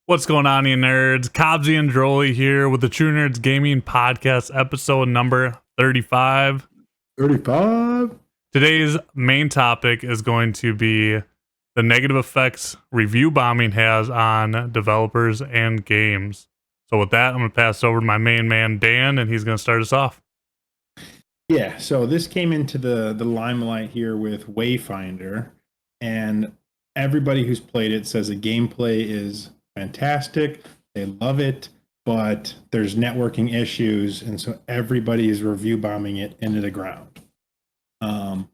What's going on, you nerds? Cobbsy and Drolly here with the True Nerds Gaming Podcast, episode number 35. 35. Today's main topic is going to be the negative effects review bombing has on developers and games. So with that, I'm going to pass it over to my main man, Dan, and he's going to start us off. Yeah, so this came into the limelight here with Wayfinder, and everybody who's played it says the gameplay is fantastic. They love it, but there's networking issues, and so everybody is review bombing it into the ground. And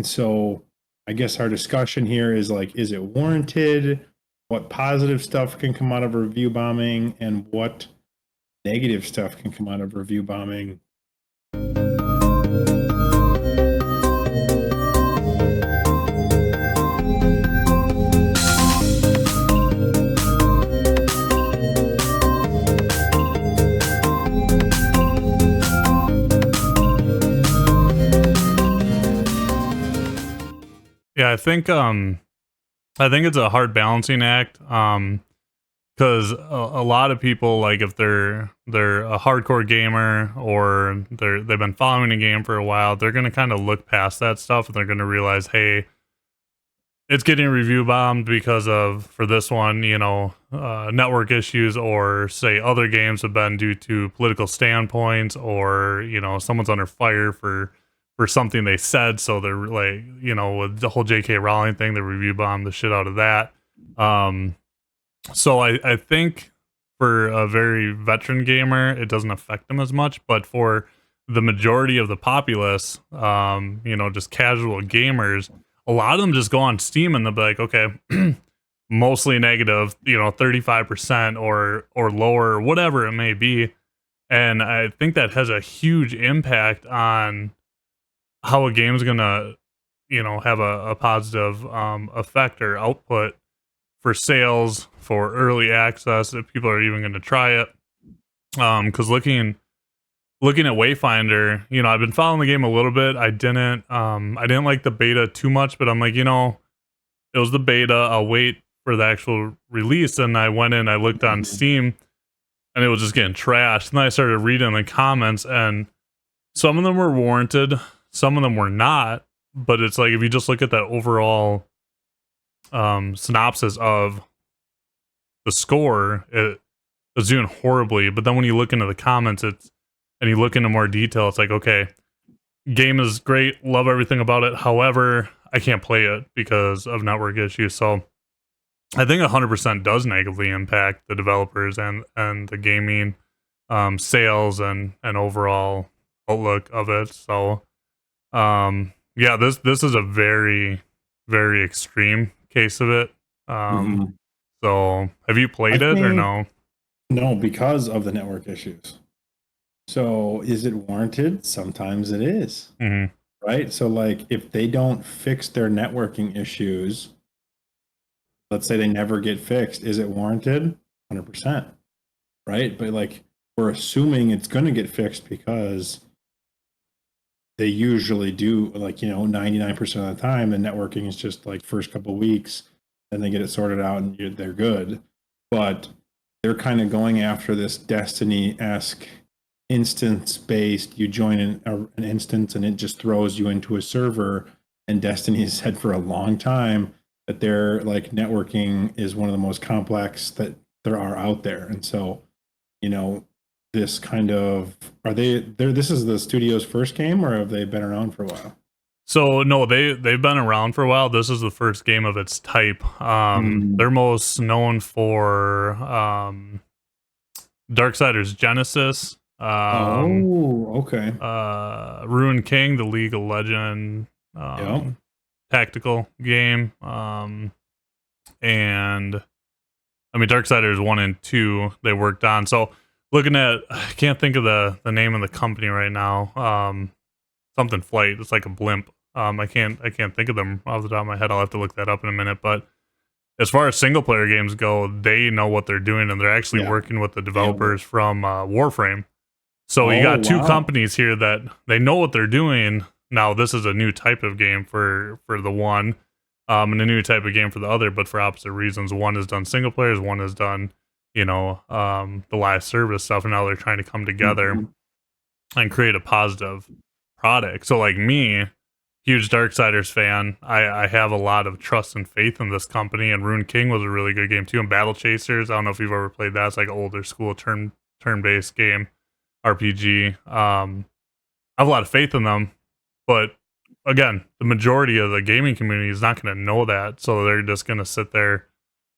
so I guess our discussion here is like, is it warranted? What positive stuff can come out of review bombing, and what negative stuff can come out of review bombing? Yeah, I think it's a hard balancing act. Because a lot of people, like, if they're a hardcore gamer or they've been following a game for a while, they're gonna kind of look past that stuff and they're gonna realize, hey, it's getting review bombed because of, for this one, network issues, or say other games have been due to political standpoints, or someone's under fire for something they said, so they're like, with the whole J.K. Rowling thing, they review bombed the shit out of that. So I think for a very veteran gamer, it doesn't affect them as much, but for the majority of the populace, just casual gamers, a lot of them just go on Steam and they'll be like, okay, mostly negative, 35% or lower, or whatever it may be. And I think that has a huge impact on how a game's gonna, have a positive effect or output for sales, for early access, if people are even going to try it. Because looking at Wayfinder, I've been following the game a little bit. I didn't like the beta too much, but I'm like, it was the beta. I'll wait for the actual release. And I went in, I looked on Steam, and it was just getting trashed. And then I started reading the comments, and some of them were warranted, some of them were not. But it's like, if you just look at that overall synopsis of the score, it was doing horribly. But then when you look into the comments, and you look into more detail, it's like, okay, game is great, love everything about it, however, I can't play it because of network issues. So I think 100% does negatively impact the developers and the gaming sales and overall outlook of it. So yeah, this is a very, very extreme case of it. So have you played it or no? No, because of the network issues. So is it warranted? Sometimes it is. Right? So like, if they don't fix their networking issues, let's say they never get fixed, is it warranted? 100%. Right? But like, we're assuming it's going to get fixed because they usually do, like, 99% of the time, the networking is just like first couple of weeks, and they get it sorted out and they're good. But they're kind of going after this Destiny-esque instance-based, you join an instance and it just throws you into a server, and Destiny has said for a long time that their like networking is one of the most complex that there are out there. And so, this kind of, this is the studio's first game, or have they been around for a while? So no, they've been around for a while. This is the first game of its type. They're most known for Darksiders Genesis. Okay. Ruined King, the League of Legends tactical game. And I mean, Darksiders 1 and 2 they worked on. So looking at, I can't think of the name of the company right now. Something Flight. It's like a blimp. I can't think of them off the top of my head. I'll have to look that up in a minute. But as far as single player games go, they know what they're doing, and they're actually working with the developers from Warframe. So you got two companies here that they know what they're doing. Now this is a new type of game for the one. and a new type of game for the other, but for opposite reasons. One is done single players, one is done, the live service stuff, and now they're trying to come together and create a positive product. So like me, huge Darksiders fan, I have a lot of trust and faith in this company, and Rune King was a really good game too, and Battle Chasers, I don't know if you've ever played that. It's like an older school turn-based game, RPG. I have a lot of faith in them, but again, the majority of the gaming community is not going to know that, so they're just going to sit there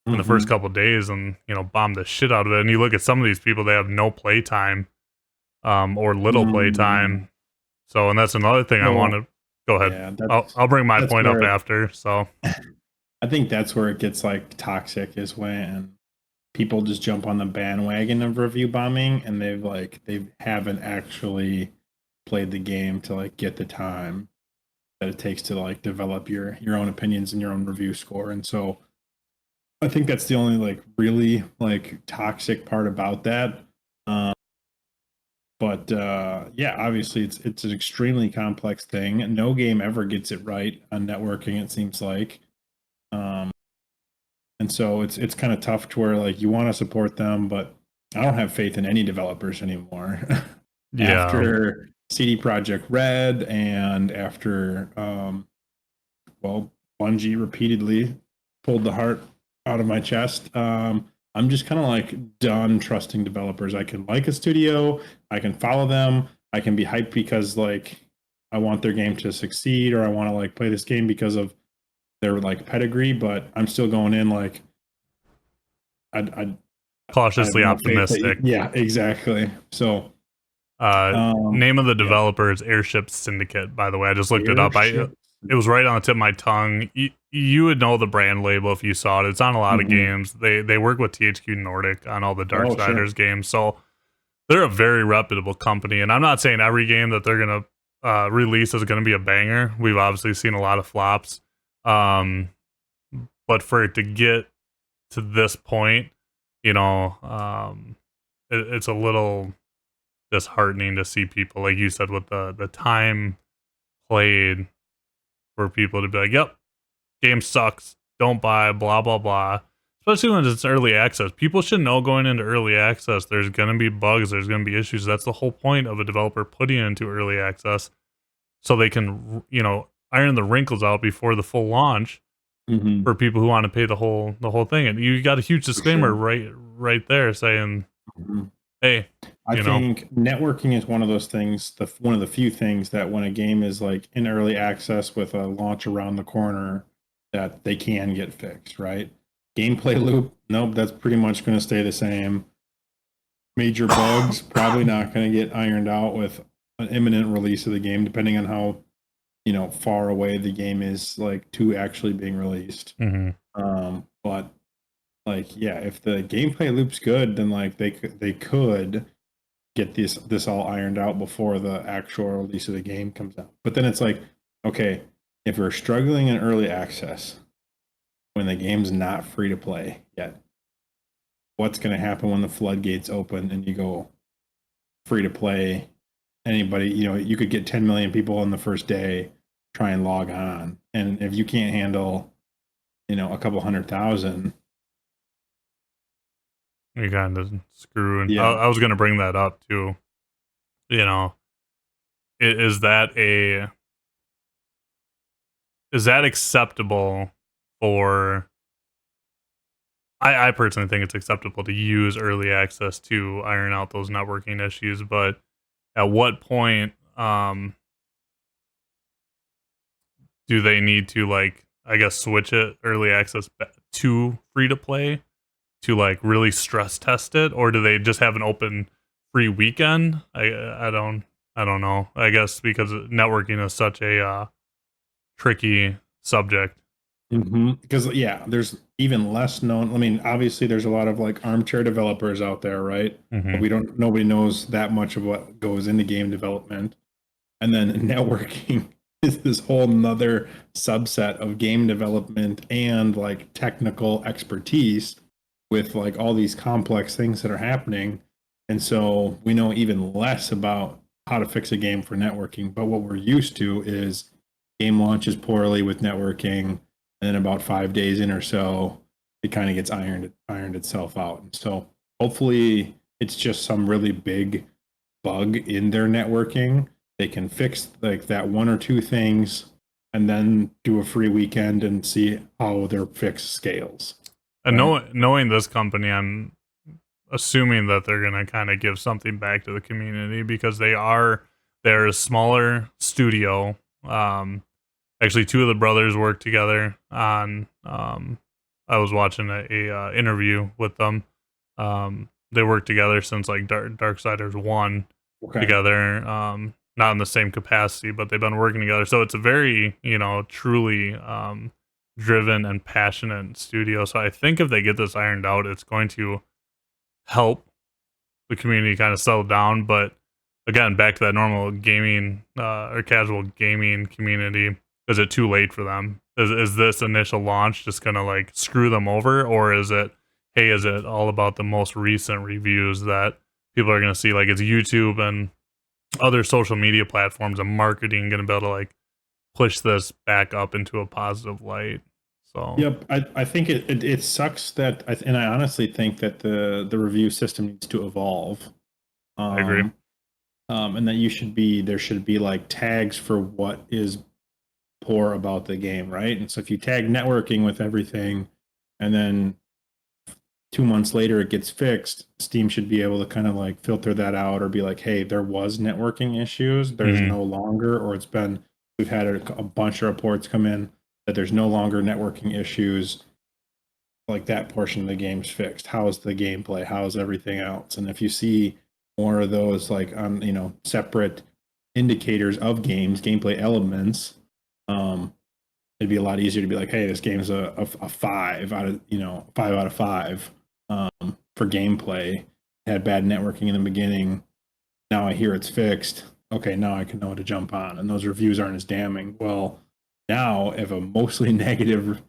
in the first couple of days and bomb the shit out of it. And you look at some of these people; they have no play time, or little play time. So, and that's another thing I want to go ahead. Yeah, I'll bring my point up after. So, I think that's where it gets like toxic, is when people just jump on the bandwagon of review bombing, and they haven't actually played the game to like get the time that it takes to like develop your own opinions and your own review score. And so I think that's the only like really like toxic part about that. But yeah, obviously it's an extremely complex thing. No game ever gets it right on networking, it seems like. And so it's kind of tough to where like you want to support them, but I don't have faith in any developers anymore. yeah. After CD Projekt Red and after Bungie repeatedly pulled the heart out of my chest, I'm just kind of like done trusting developers. I can like a studio, I can follow them, I can be hyped because like I want their game to succeed, or I want to like play this game because of their like pedigree, but I'm still going in like I cautiously optimistic. Yeah, exactly. So name of the developer is Airship Syndicate, by the way. I just looked it up. It was right on the tip of my tongue. You would know the brand label if you saw it. It's on a lot of games. They work with THQ Nordic on all the Darksiders games. So they're a very reputable company. And I'm not saying every game that they're going to release is going to be a banger. We've obviously seen a lot of flops. But for it to get to this point, it's a little disheartening to see people, like you said, with the time played, for people to be like, yep, game sucks, don't buy, blah, blah, blah. Especially when it's early access. People should know going into early access, there's going to be bugs, there's going to be issues. That's the whole point of a developer putting it into early access, so they can, iron the wrinkles out before the full launch for people who want to pay the whole thing. And you got a huge disclaimer right there saying, hey, I think networking is one of those things, one of the few things that when a game is like in early access with a launch around the corner, that they can get fixed, right? Gameplay loop, nope, that's pretty much going to stay the same. Major bugs, probably not going to get ironed out with an imminent release of the game, depending on how far away the game is like to actually being released. But like, yeah, if the gameplay loop's good, then like they could get this all ironed out before the actual release of the game comes out. But then it's like, okay, if we're struggling in early access when the game's not free to play yet, what's going to happen when the floodgates open and you go free to play? Anybody, you could get 10 million people on the first day try and log on, and if you can't handle a couple 100,000, you kind of screw. And I was going to bring that up too. Is that acceptable for? I personally think it's acceptable to use early access to iron out those networking issues, but at what point do they need to, like, I guess, switch it early access to free to play to like really stress test it, or do they just have an open free weekend? I don't know. I guess because networking is such a tricky subject. Because there's even less known. I mean, obviously there's a lot of like armchair developers out there, right? But nobody knows that much of what goes into game development. And then networking is this whole nother subset of game development and like technical expertise with like all these complex things that are happening. And so we know even less about how to fix a game for networking. But what we're used to is game launches poorly with networking. and then about 5 days in or so, it kind of gets ironed itself out. And so hopefully it's just some really big bug in their networking. They can fix like that one or two things and then do a free weekend and see how their fix scales. And Right? knowing this company, I'm assuming that they're gonna kind of give something back to the community because they're a smaller studio. Actually, two of the brothers work together on. I was watching a interview with them. They worked together since like Darksiders 1 Okay. together. Not in the same capacity, but they've been working together. So it's a very, truly driven and passionate studio. So I think if they get this ironed out, it's going to help the community kind of settle down. But again, back to that normal gaming or casual gaming community, is it too late for them? Is this initial launch just gonna like screw them over, or is it, hey, is it all about the most recent reviews that people are gonna see? Like, is YouTube and other social media platforms and marketing gonna be able to like push this back up into a positive light? So Yep, I think it sucks that, and I honestly think that the review system needs to evolve, I agree. um, and that there should be like tags for what is poor about the game, right? And so if you tag networking with everything, and then 2 months later it gets fixed, Steam should be able to kind of like filter that out or be like, hey, there was networking issues, there's Hmm. no longer, or we've had a bunch of reports come in that there's no longer networking issues, like that portion of the game's fixed. How's the gameplay? How's everything else? And if you see more of those like on, separate indicators of gameplay elements, it'd be a lot easier to be like, hey, this game's a 5 out of 5 for gameplay. Had bad networking in the beginning. Now I hear it's fixed. Okay, now I can know to jump on, and those reviews aren't as damning. Well, now if a mostly negative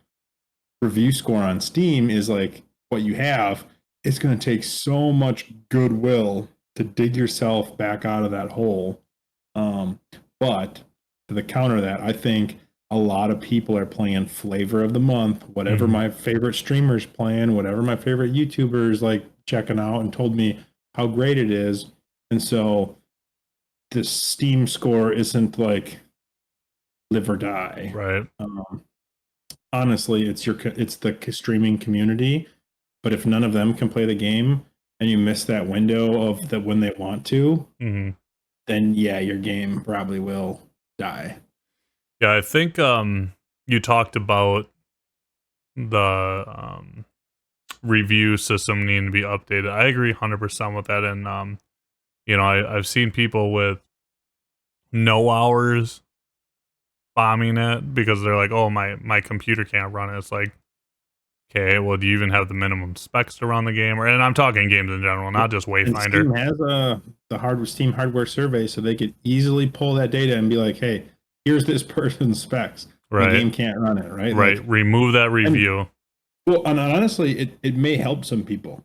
review score on Steam is like what you have, it's going to take so much goodwill to dig yourself back out of that hole. Um, but to the counter that, I think a lot of people are playing flavor of the month, whatever Hmm. my favorite streamers playing, whatever my favorite YouTubers like checking out and told me how great it is. And so the Steam score isn't like live or die. Right. Um, honestly, it's the streaming community. But if none of them can play the game and you miss that window of the when they want to, Hmm. then yeah, your game probably will die. Yeah, I think you talked about the review system needing to be updated. I agree 100% with that. And I've seen people with no hours bombing it because they're like, oh, my computer can't run it. It's like, okay, well, do you even have the minimum specs to run the game? And I'm talking games in general, not just And Wayfinder. Steam has the hardware Steam hardware survey, so they could easily pull that data and be like, "Hey, here's this person's specs. My Right. game can't run it." Right? Right. Like, Remove that and review. well, and honestly, it may help some people,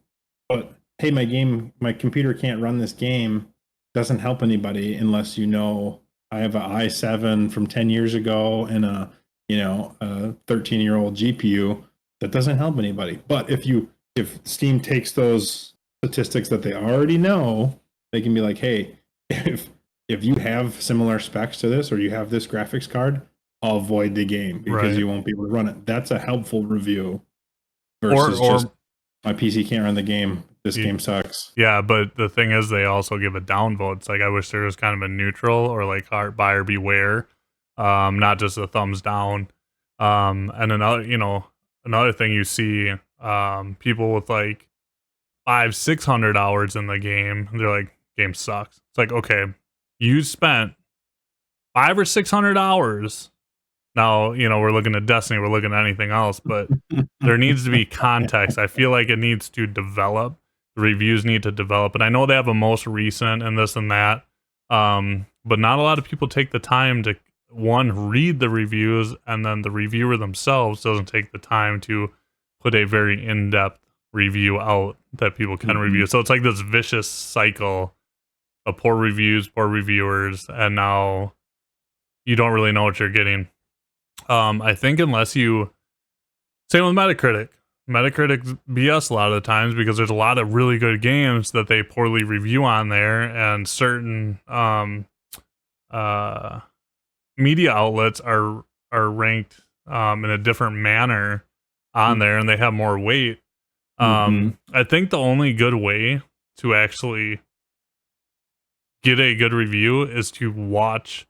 but hey, my computer can't run this game doesn't help anybody unless I have an i7 from 10 years ago and a 13-year-old GPU. That doesn't help anybody. But if Steam takes those statistics that they already know, they can be like, hey, if if you have similar specs to this or you have this graphics card, I'll void the game because Right. you won't be able to run it. That's a helpful review Or versus just or my PC can't run the game. This you, game sucks. yeah, but the thing is, they also give a downvote. It's like I wish there was kind of a neutral or like heart buyer beware, not just a thumbs down. And another thing you see, people with like 500-600 hours in the game, they're like, game sucks. It's like, okay, you spent 500 or 600 hours. Now, we're looking at Destiny, we're looking at anything else, but there needs to be context. I feel like it needs to develop. The reviews need to develop. And I know they have a most recent and this and that. But not a lot of people take the time to, one, read the reviews, and then the reviewer themselves doesn't take the time to put a very in-depth review out that people can review. Mhm. So it's like this vicious cycle of poor reviews, poor reviewers, and now you don't really know what you're getting. I think unless you Same with Metacritic. Metacritic BS a lot of the times because there's a lot of really good games that they poorly review on there, and certain uh, media outlets are ranked in a different manner on there, and they have more weight. I think the only good way to actually get a good review is to watch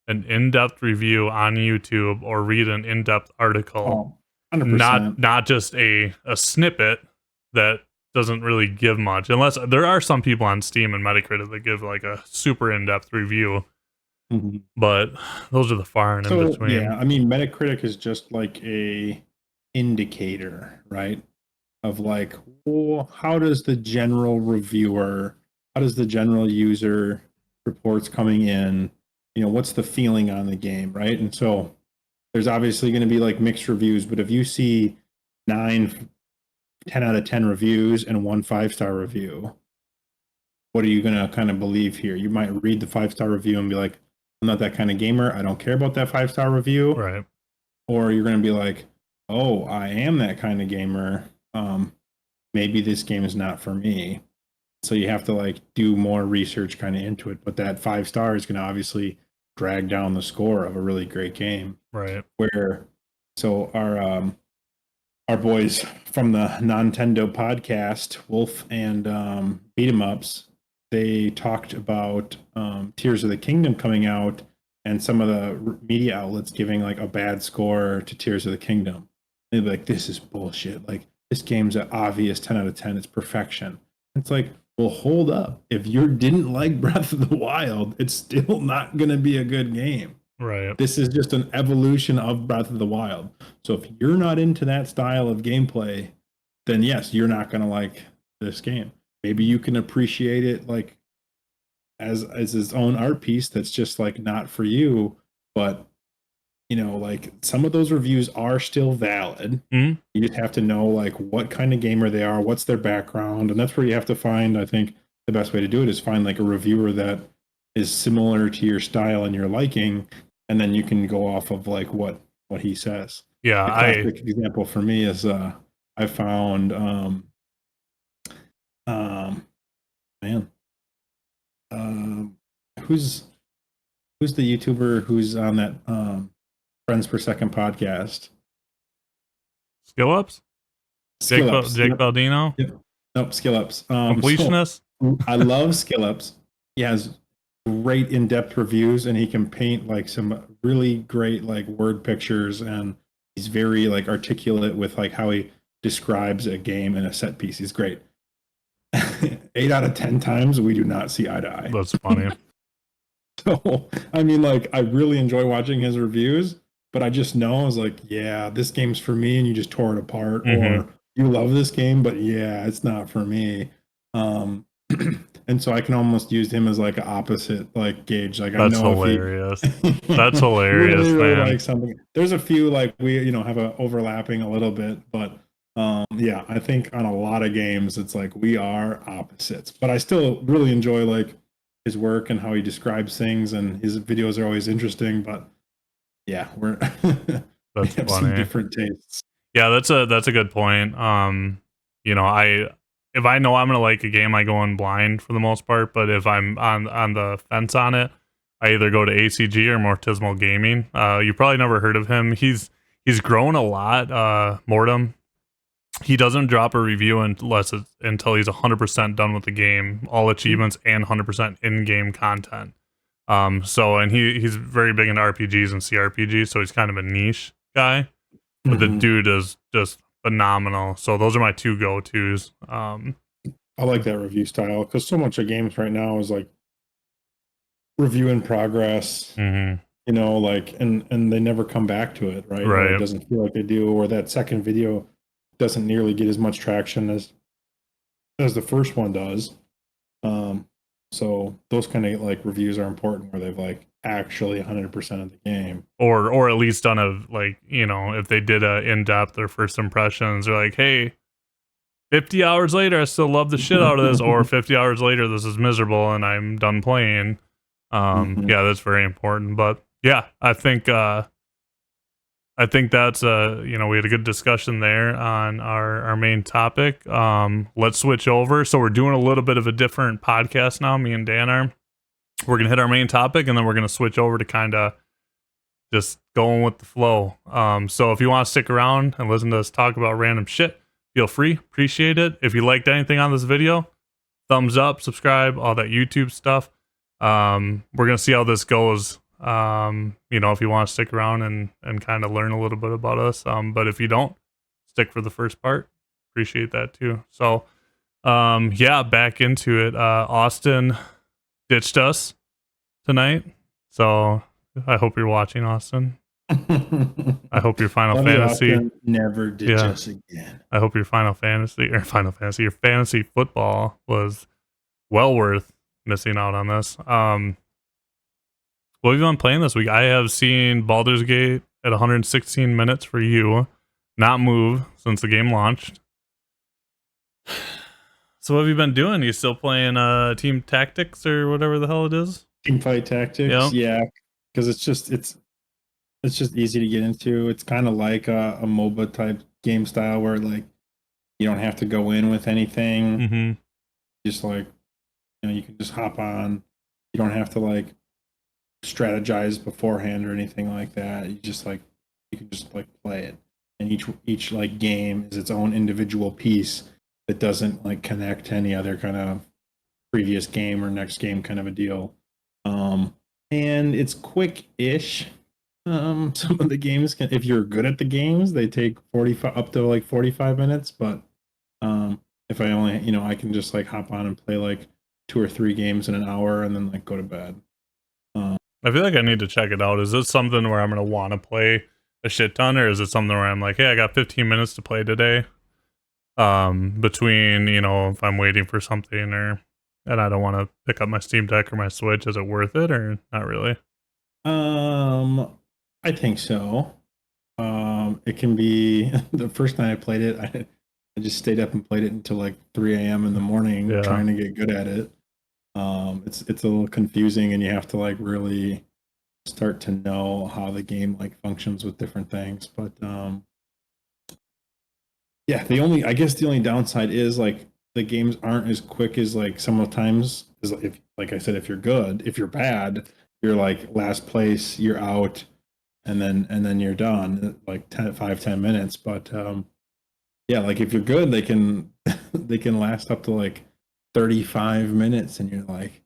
an in-depth review on YouTube or read an in-depth article. 100%. Not just a snippet that doesn't really give much, unless there are some people on Steam and Metacritic that give like a super in-depth review, but those are the far and in between. Yeah, I mean, Metacritic is just like a indicator, right? Of like, well, how does the general reviewer, how does the general user reports coming in, what's the feeling on the game, right? And so there's obviously going to be like mixed reviews, but if you see 10 out of 10 reviews and 1 5-star review, what are you going to kind of believe here? You might read the 5-star review and be like, I'm not that kind of gamer. I don't care about that 5-star review. Right. Or you're going to be like, oh, I am that kind of gamer. Maybe this game is not for me. So you have to like do more research kind of into it. But that 5 star is going to obviously drag down the score of a really great game. Right. So our boys from the Nintendo podcast, Wolf and Beat 'em Ups, they talked about Tears of the Kingdom coming out and some of the media outlets giving like a bad score to Tears of the Kingdom. They'd be like, this is bullshit. Like, this game's an obvious 10 out of 10. It's perfection. It's like, well, hold up. If you didn't like Breath of the Wild, it's still not going to be a good game. Right. This is just an evolution of Breath of the Wild. So if you're not into that style of gameplay, then yes, you're not going to like this game. Maybe you can appreciate it like as its own art piece that's just like not for you, but like some of those reviews are still valid. You just have to know like what kind of gamer they are, what's their background, and that's where you have to find, I think the best way to do it is find like a reviewer that is similar to your style and your liking, and then you can go off of like what he says. Yeah, the classic example for me is I found who's the YouTuber who's on that Friends Per Second podcast? Skill Ups? Jake Baldino? Yep. Nope, Skill Ups. Completionist? So, I love Skill Ups. He has great in-depth reviews, and he can paint like some really great like word pictures, and he's very like articulate with like how he describes a game and a set piece. He's great. 8 out of 10 times we do not see eye to eye. That's funny. So I mean, like, I really enjoy watching his reviews, but I just know I was like, yeah, this game's for me, and you just tore it apart. Or you love this game, but yeah, it's not for me. And so I can almost use him as like an opposite like gauge. Like, that's I know hilarious. That's hilarious, really man. like something. There's a few like we have a overlapping a little bit, but yeah, I think on a lot of games it's like we are opposites. But I still really enjoy like his work and how he describes things, and his videos are always interesting. But yeah, we have some different tastes. Yeah, that's a good point. If I know I'm gonna like a game, I go in blind for the most part. But if I'm on the fence on it, I either go to ACG or Mortismal Gaming. You probably never heard of him. He's grown a lot. Mortem. He doesn't drop a review until he's 100% done with the game, all achievements and 100% in-game content. And he's very big into RPGs and CRPGs, so he's kind of a niche guy. But the dude is just phenomenal. So those are my two go-tos. I like that review style because so much of games right now is like review in progress. Like and they never come back to it, right? Or it doesn't feel like they do, or that second video doesn't nearly get as much traction as the first one does. So those kind of like reviews are important, where they've like actually 100% of the game, or at least done a like, if they did a in-depth or first impressions, they're like, hey, 50 hours later I still love the shit out of this, or 50 hours later this is miserable and I'm done playing. Yeah, that's very important. But yeah, I think I think that's we had a good discussion there on our main topic. Let's switch over. So we're doing a little bit of a different podcast now. Me and Dan are. We're gonna hit our main topic, and then we're gonna switch over to kind of just going with the flow. So if you want to stick around and listen to us talk about random shit, feel free. Appreciate it. If you liked anything on this video, thumbs up, subscribe, all that YouTube stuff. We're gonna see how this goes. If you want to stick around and kind of learn a little bit about us. But if you don't, stick for the first part. Appreciate that too. So back into it. Austin ditched us tonight. So I hope you're watching, Austin. I hope your Final Fantasy never ditch us again. I hope your your fantasy football was well worth missing out on this. What have you been playing this week? I have seen Baldur's Gate at 116 minutes for you, not move since the game launched. So what have you been doing? You still playing Team Tactics or whatever the hell it is? Teamfight Tactics, yeah, because it's just easy to get into. It's kind of like a MOBA type game style where like you don't have to go in with anything. Mm-hmm. Just like you can just hop on. You don't have to like strategize beforehand or anything like that. You can just play it, and each like game is its own individual piece that doesn't like connect to any other kind of previous game or next game kind of a deal. And it's quick-ish. Some of the games if you're good at the games, they take 45 up to like 45 minutes, but if I only I can just like hop on and play like 2 or 3 games in an hour and then like go to bed. I feel like I need to check it out. Is this something where I'm going to want to play a shit ton, or is it something where I'm like, hey, I got 15 minutes to play today? Between, if I'm waiting for something and I don't want to pick up my Steam Deck or my Switch, is it worth it or not really? I think so. It can be the first time I played it, I just stayed up and played it until like 3 a.m. in the morning trying to get good at it. It's a little confusing, and you have to like really start to know how the game like functions with different things. But the only downside is like the games aren't as quick as like sometimes is if like I said, if you're good. If you're bad, you're like last place, you're out, and then you're done like 5-10 minutes. But like if you're good, they can they can last up to like 35 minutes, and you're like,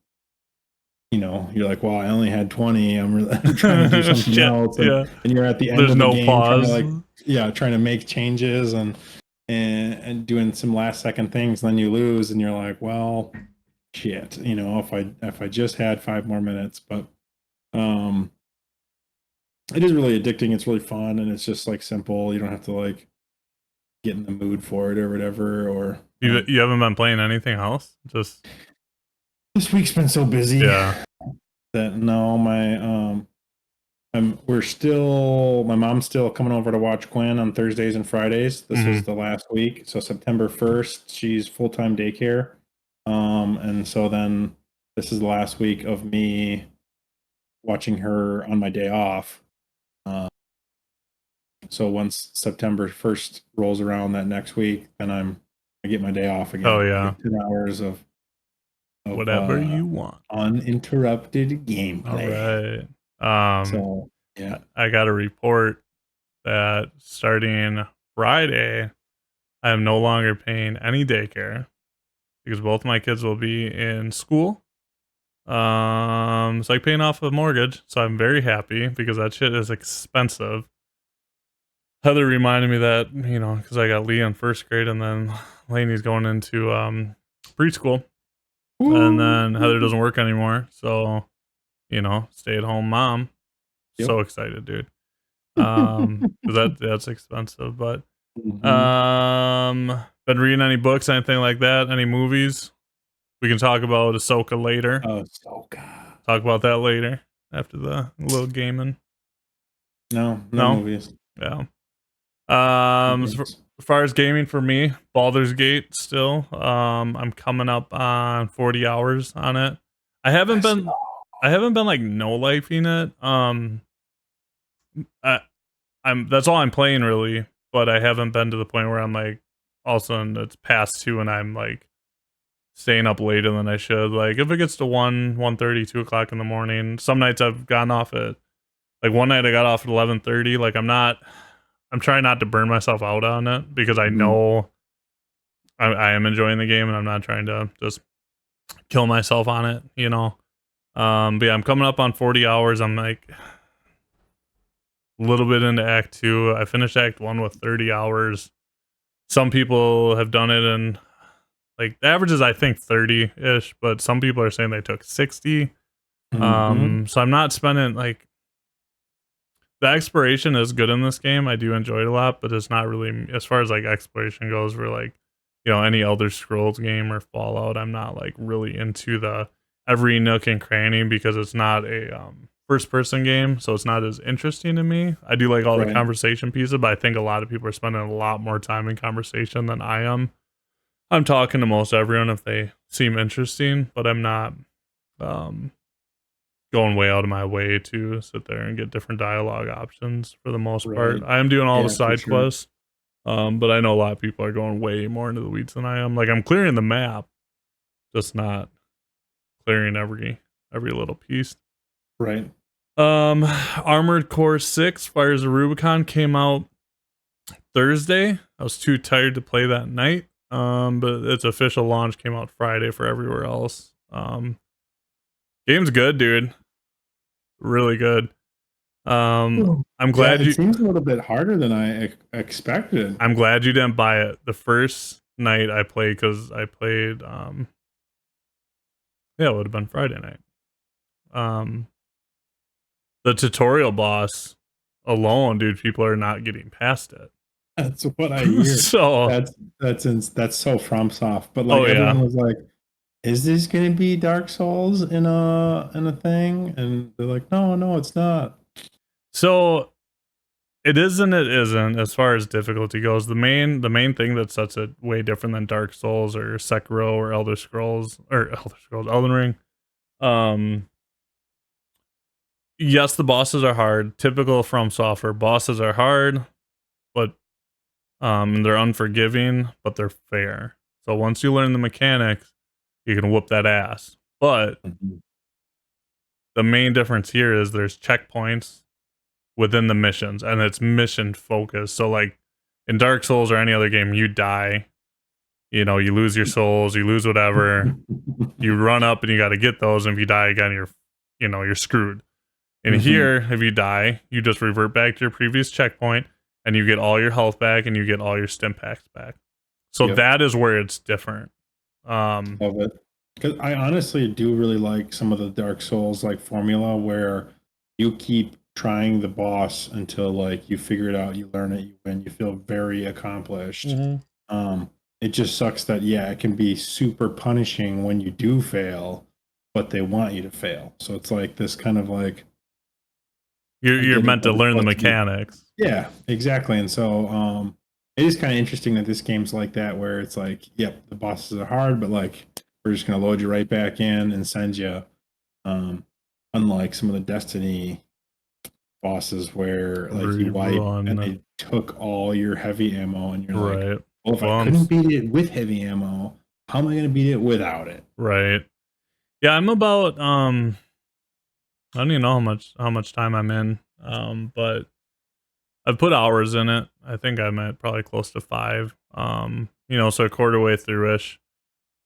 well, I only had 20. I'm trying to do something else, and you're at the end of the game pause. trying to make changes and doing some last second things. And then you lose, and you're like, well, shit. If I just had 5 more minutes, but it is really addicting. It's really fun, and it's just like simple. You don't have to like get in the mood for it or whatever. Or you haven't been playing anything else? Just this week's been so busy. Yeah. That no, my my mom's still coming over to watch Gwen on Thursdays and Fridays. This is the last week. So September 1st, she's full-time daycare. And so then this is the last week of me watching her on my day off. So once September 1st rolls around that next week, then I get my day off again. Oh yeah. 10 hours of whatever you want. Uninterrupted gameplay. All right. So yeah. I got a report that starting Friday, I am no longer paying any daycare because both my kids will be in school. It's like paying off a mortgage, so I'm very happy because that shit is expensive. Heather reminded me that, because I got Lee in first grade and then Lainey's going into preschool. And then Heather doesn't work anymore, so stay at home mom. Yep. So excited, dude. Because that's expensive. But been reading any books, anything like that? Any movies? We can talk about Ahsoka later. Ahsoka. Talk about that later after the little gaming. No movies. Yeah. As far as gaming for me, Baldur's Gate still. I'm coming up on 40 hours on it. I haven't been like no lifing it. that's all I'm playing really, but I haven't been to the point where I'm like, all of a sudden it's past 2 and I'm like staying up later than I should. Like if it gets to 1:30, 2 o'clock in the morning, some nights I've gotten off at like one night I got off at 11:30. Like I'm trying not to burn myself out on it because I Mhm. know I am enjoying the game and I'm not trying to just kill myself on it, you know. But yeah, I'm coming up on 40 hours. I'm like a little bit into Act 2. I finished Act 1 with 30 hours. Some people have done it in like the average is I think 30-ish, but some people are saying they took 60. Mhm. So I'm not spending like the exploration is good in this game. I do enjoy it a lot, but it's not really as far as like exploration goes for like, you know, any Elder Scrolls game or Fallout. I'm not like really into the every nook and cranny because it's not a first person game, so it's not as interesting to me. I do like all the Right. conversation pieces, but I think a lot of people are spending a lot more time in conversation than I am. I'm talking to most everyone if they seem interesting, but I'm not um going way out of my way to sit there and get different dialogue options for the most part. Right. I am doing all the Yeah, for side sure. quests, but I know a lot of people are going way more into the weeds than I am. Like I'm clearing the map, just not clearing every little piece. Right. Um, Armored Core 6 Fires of Rubicon came out Thursday. I was too tired to play that night. But its official launch came out Friday for everywhere else. Game's good, dude. Really good. Oh. I'm Yeah, glad it you seems a little bit harder than I expected. I'm glad you didn't buy it. The first night I played because I played yeah, it would have been Friday night. Um the tutorial boss alone, dude, people are not getting past it. That's what I hear. So That's so FromSoft, but, like, oh yeah. everyone was like, "Is this gonna be Dark Souls in a thing?" And they're like, "No, no, it's not." So it is and it isn't as far as difficulty goes. The main thing that sets it way different than Dark Souls or Sekiro or Elder Scrolls Elden Ring. Um yes, the bosses are hard. Typical From Software. Bosses are hard, but they're unforgiving, but they're fair. So once you learn the mechanics, you can whoop that ass. But Mhm. the main difference here is there's checkpoints within the missions, and it's mission focused. So like in Dark Souls or any other game, you die, you know, you lose your souls, you lose whatever, you run up and you got to get those. And if you die again, you're screwed. And Mhm. here, if you die, you just revert back to your previous checkpoint and you get all your health back and you get all your stim packs back. So Yep, that is where it's different. Um, love it. 'Cause I honestly do really like some of the Dark Souls, like, formula where you keep trying the boss until, like, you figure it out, you learn it, you win, you feel very accomplished. Mhm. It just sucks that, yeah, it can be super punishing when you do fail, but they want you to fail. So it's like this kind of like, you're I you're get it, meant but to it's learn the supposed to be. mechanics. Yeah, exactly. And so it is kind of interesting that this game's like that, where it's like, yep, the bosses are hard, but like we're just gonna load you right back in and send you. Um, Unlike some of the Destiny bosses where like you wipe and Rerun. they took all your heavy ammo, and you're like, Right. well, if I Well, couldn't beat it with heavy ammo, how am I gonna beat it without it? right. Yeah, I'm about I don't even know how much time I'm in. But I've put hours in it. I think I'm at probably close to 5. So a quarter way through ish.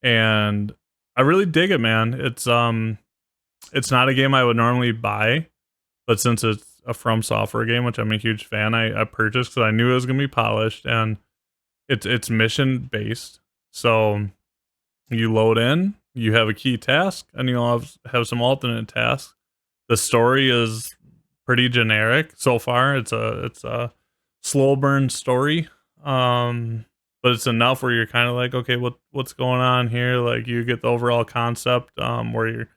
And I really dig it, man. It's not a game I would normally buy, but since it's a From Software game, which I'm a huge fan, I purchased because I knew it was gonna be polished and it's mission based. So you load in, you have a key task, and you'll have some alternate tasks. The story is pretty generic so far. It's a slow burn story. Um but it's enough where you're kind of like, okay, what's going on here? Like you get the overall concept where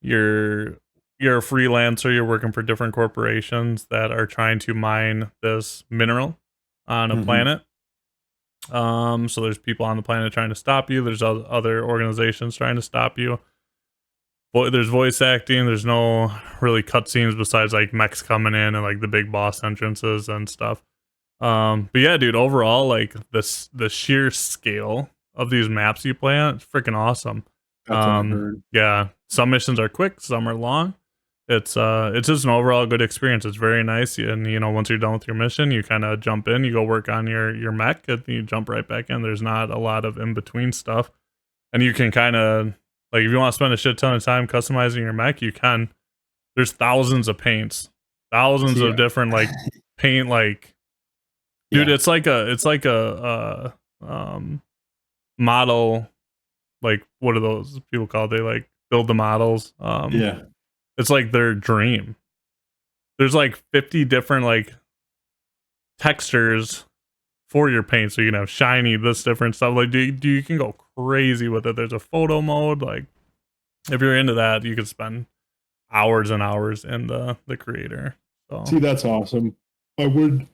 you're you're a freelancer, you're working for different corporations that are trying to mine this mineral on a Hmm. planet. So there's people on the planet trying to stop you. There's other organizations trying to stop you. there's voice acting. There's no really cutscenes besides like mechs coming in and like the big boss entrances and stuff. But yeah, dude, overall, like the sheer scale of these maps you play on, it's freaking awesome. That's what I've heard. Yeah, some missions are quick, some are long. It's just an overall good experience. It's very nice, and you know, once you're done with your mission, you kind of jump in, you go work on your mech, and you jump right back in. There's not a lot of in between stuff, and you can kind of like if you want to spend a shit ton of time customizing your mech, you can. There's thousands of paints, thousands of different like paint like. Dude, Yeah. it's like a model, like what are those people called? They like build the models. Yeah. It's like their dream. There's like 50 different like textures for your paint, so you can have shiny, this different stuff. Like, you can go crazy with it. There's a photo mode. Like, if you're into that, you could spend hours and hours in the creator. So See, that's awesome. I would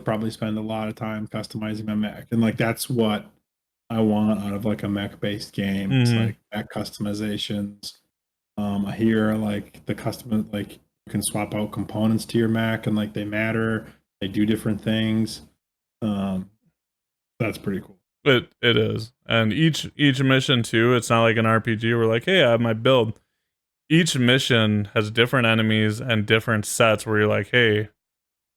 probably spend a lot of time customizing my mech, and like that's what I want out of like a mech based game. It's like mech customizations. I hear like the custom like you can swap out components to your mech and like they matter. They do different things. That's pretty cool. It is, and each mission too. It's not like an RPG where like, hey, I have my build. Each mission has different enemies and different sets where you're like, hey,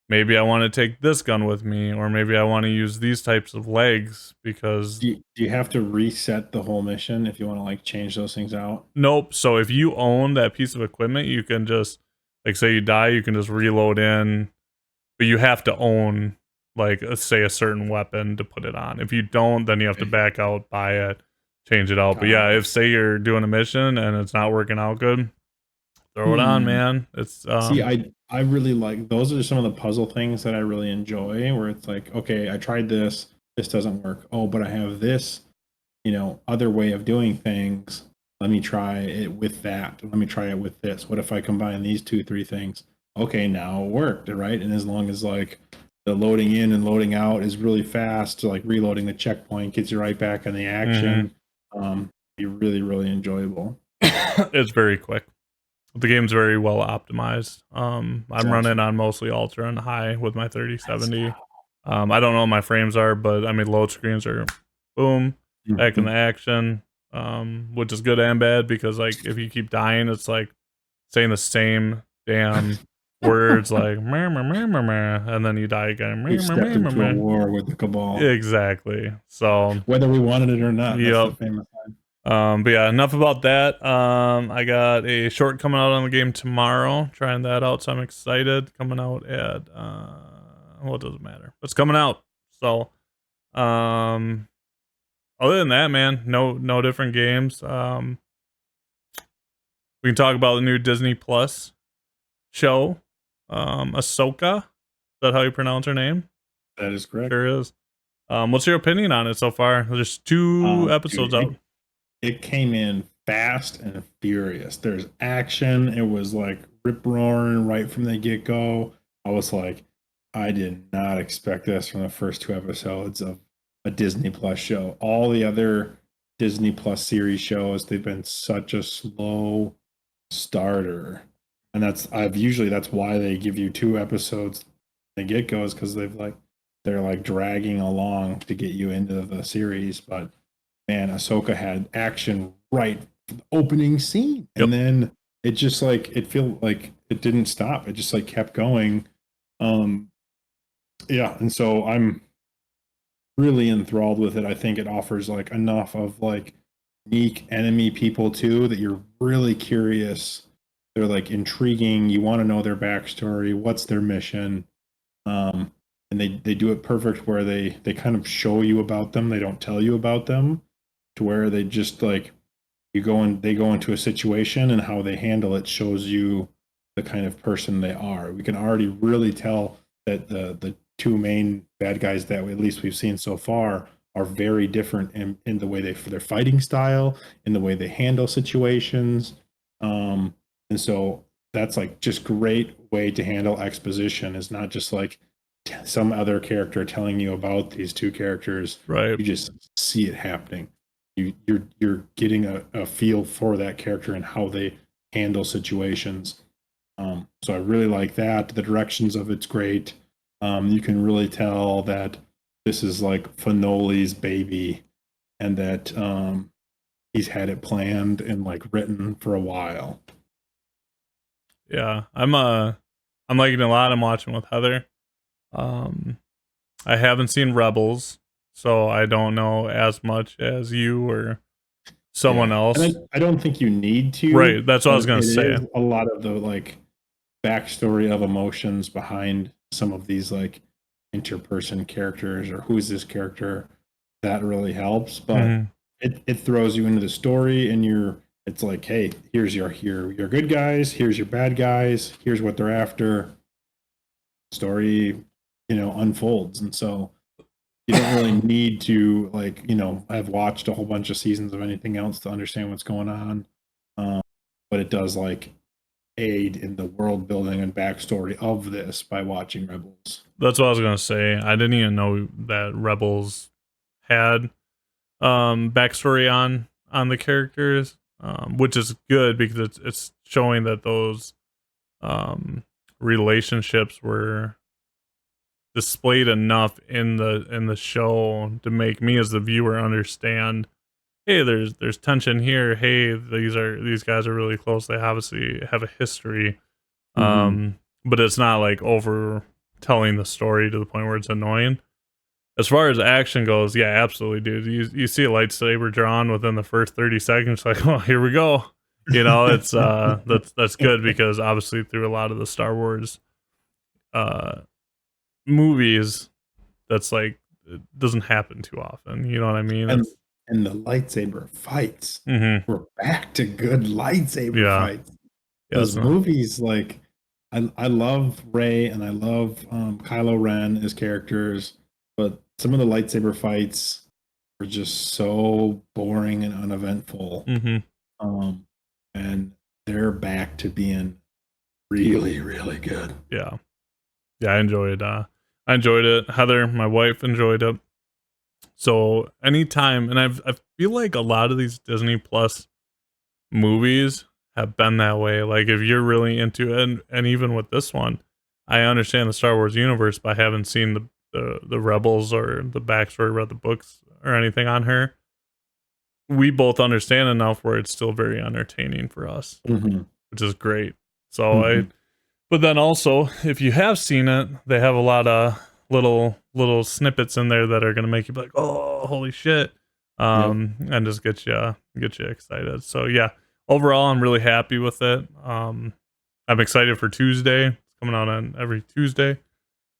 maybe I want to take this gun with me, or maybe I want to use these types of legs because. Do you have to reset the whole mission if you want to like change those things out? Nope. So if you own that piece of equipment, you can just like say you die, you can just reload in, but you have to own like say a certain weapon to put it on. If you don't, then you have to back out, buy it, change it out. But yeah, if say you're doing a mission and it's not working out good, throw it on, man. It's See, I really like those are some of the puzzle things that I really enjoy where it's like, okay, I tried this doesn't work. Oh, but I have this, you know, other way of doing things. Let me try it with that. Let me try it with this. What if I combine these 2-3 things? Okay, now it worked, right? And as long as like the loading in and loading out is really fast, like reloading the checkpoint gets you right back in the action. Be really, really enjoyable. It's very quick. The game's very well optimized. I'm running on mostly ultra and high with my 3070. I don't know what my frames are, but I mean load screens are boom, back in the action. Which is good and bad because like if you keep dying, it's like saying the same damn words like meh, meh, meh, meh, meh, and then you die again. We stepped into a war with the cabal. Exactly. So whether we wanted it or not. Yep. That's the famous line. But yeah, enough about that. I got a short coming out on the game tomorrow, trying that out, so I'm excited. Coming out at well, it doesn't matter. It's coming out. So other than that, man, no different games. We can talk about the new Disney Plus show. Ahsoka. Is that how you pronounce her name? That is correct. Sure is. What's your opinion on it so far? There's 2 episodes out. It came in fast and furious. There's action. It was like rip roaring right from the get go. I was like, I did not expect this from the first 2 episodes of a Disney Plus show. All the other Disney Plus series shows, they've been such a slow starter. And that's why they give you 2 episodes from the get go, is because they're like dragging along to get you into the series. But man, Ahsoka had action right from the opening scene. And then it just like it felt like it didn't stop. It just like kept going. Yeah, and so I'm really enthralled with it. I think it offers like enough of like unique enemy people too that you're really curious. They're like intriguing. You want to know their backstory. What's their mission? And they do it perfect where they kind of show you about them. They don't tell you about them, to where they just like they go into a situation and how they handle it shows you the kind of person they are. We can already really tell that the 2 main bad guys that at least we've seen so far are very different in the way their fighting style, in the way they handle situations. And so that's like just great way to handle exposition, is not just like some other character telling you about these 2 characters. Right. You just see it happening. You're getting a feel for that character and how they handle situations. So I really like that. The directions of it's great. You can really tell that this is like Finoli's baby, and that he's had it planned and like written for a while. Yeah, I'm liking it a lot. I'm watching with Heather. Um, I haven't seen Rebels, so I don't know as much as you or someone Yeah, and else. I don't think you need to, Right, that's what I but was gonna it say. is a lot of the like backstory of emotions behind some of these like interperson characters, or who's this character, that really helps. But Mhm. it throws you into the story, and it's like, hey, here's your good guys, here's your bad guys, here's what they're after. Story, unfolds. And so you don't really need to, like, have watched a whole bunch of seasons of anything else to understand what's going on. um, but it does like aid in the world building and backstory of this by watching Rebels. That's what I was gonna say. I didn't even know that Rebels had backstory on the characters, which is good because it's showing that those um relationships were displayed enough in the show to make me as the viewer understand, hey, there's tension here, hey, these guys are really close, they obviously have a history. Mm-hmm. But it's not like over telling the story to the point where it's annoying. As far as action goes, yeah, absolutely, dude. You see a lightsaber drawn within the first 30 seconds, like, oh, here we go. It's that's good because obviously through a lot of the Star Wars uh movies, that's like it doesn't happen too often. You know what I mean? and It's and the lightsaber fights, mhm. we're back to good lightsaber Yeah. fights. Yeah, Those so movies, like, I love Rey and I love Kylo Ren as characters, but some of the lightsaber fights were just so boring and uneventful. mhm. Um, and they're back to being really, really good. Yeah. Yeah, I enjoyed it. Heather, my wife, enjoyed it. So anytime, and I feel like a lot of these Disney Plus movies have been that way. Like if you're really into it, and even with this one, I understand the Star Wars universe, but I haven't seen the Rebels or the backstory, read the books or anything on her. We both understand enough where it's still very entertaining for us, Mm-hmm. which is great. So Mm-hmm. but then also, if you have seen it, they have a lot of little snippets in there that are gonna make you be like, "Oh, holy shit!" Yep. And just get you excited. So yeah, overall, I'm really happy with it. I'm excited for Tuesday. It's coming out on every Tuesday.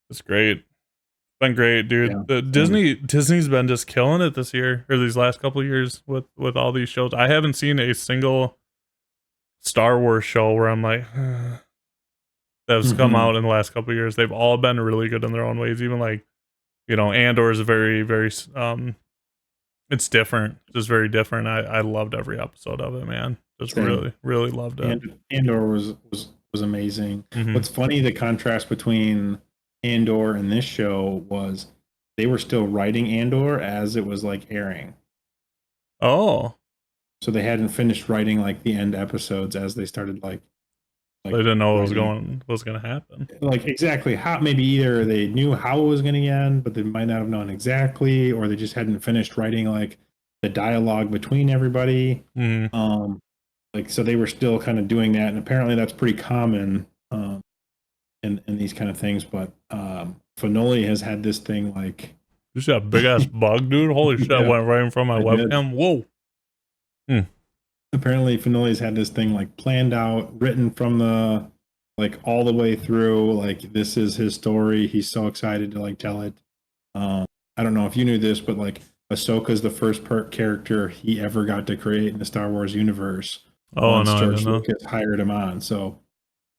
It's great. It's been great, dude. Yeah. The Same. Disney's been just killing it this year or these last couple of years with all these shows. I haven't seen a single Star Wars show where I'm like. That has come Mm-hmm. out in the last couple of years. They've all been really good in their own ways. Even like, Andor is very it's different. Just very different. I loved every episode of it, man. Just Same. really loved it. And Andor was amazing. Mhm. What's funny, the contrast between Andor and this show was they were still writing Andor as it was like airing. Oh, So they hadn't finished writing like the end episodes as they started I like didn't know writing, was gonna happen. like, exactly how. Maybe either they knew how it was going to end, but they might not have known exactly, or they just hadn't finished writing like the dialogue between everybody. Mhm. Um, like, so they were still kind of doing that, and apparently that's pretty common in these kind of things. But Finoli has had this thing like, You see that big ass bug, dude? Holy shit! I yeah, went right in front of I my did. webcam. Whoa. Hmm. Apparently Finoli's had this thing like planned out, written from the like all the way through. Like, this is his story. He's so excited to like tell it. Um, I don't know if you knew this, but like Ahsoka's the first character he ever got to create in the Star Wars universe Oh once no, I didn't George know. Lucas hired him on. So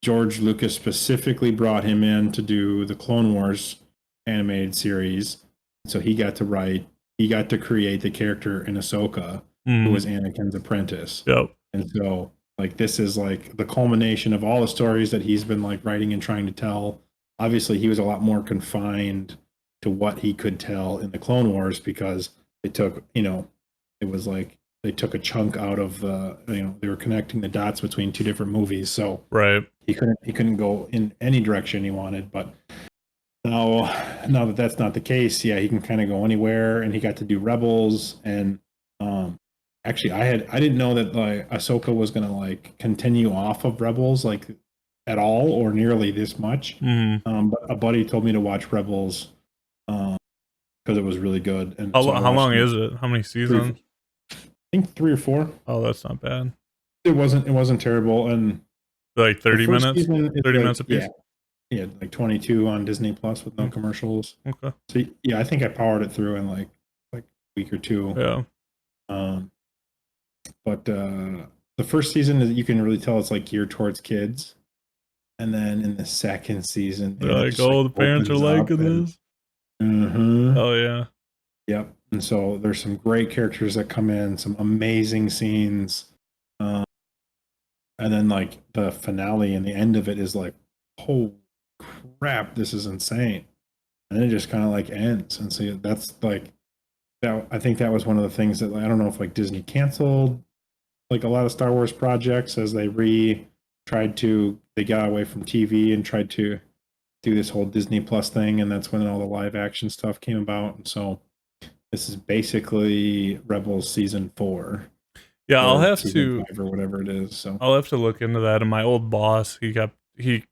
George Lucas specifically brought him in to do the Clone Wars animated series. So he got to create the character in Ahsoka, who Mhm. was Anakin's apprentice. Yep. And so, like, this is like the culmination of all the stories that he's been like writing and trying to tell. Obviously, he was a lot more confined to what he could tell in the Clone Wars because it took, it was like they took a chunk out of the, they were connecting the dots between two different movies, so Right. he couldn't go in any direction he wanted. But now that that's not the case, yeah, he can kind of go anywhere, and he got to do Rebels. And actually, I didn't know that like Ahsoka was gonna like continue off of Rebels like at all or nearly this much. But a buddy told me to watch Rebels because it was really good. And so How long is it? How many seasons? I think 3 or 4. Oh, that's not bad. It wasn't terrible. And Like 30 minutes? Season, 30 like, minutes a piece? Yeah, like 22 on Disney Plus with no commercials. Okay. So yeah, I think I powered it through in like a week or two. Yeah. But the first season, you can really tell it's like geared towards kids. And then in the second season, they're like, oh, the parents are liking this. Oh yeah. Yep. And so there's some great characters that come in, some amazing scenes. And then like the finale and the end of it is like, oh crap, this is insane. And then it just kind of like ends. And so that's like that. I think that was one of the things that I don't know if like Disney canceled like a lot of Star Wars projects as they they got away from TV and tried to do this whole Disney Plus thing, and that's when all the live action stuff came about. And so this is basically Rebels season 4. Yeah, I'll have to, 5 or whatever it is. So I'll have to look into that. And my old boss, he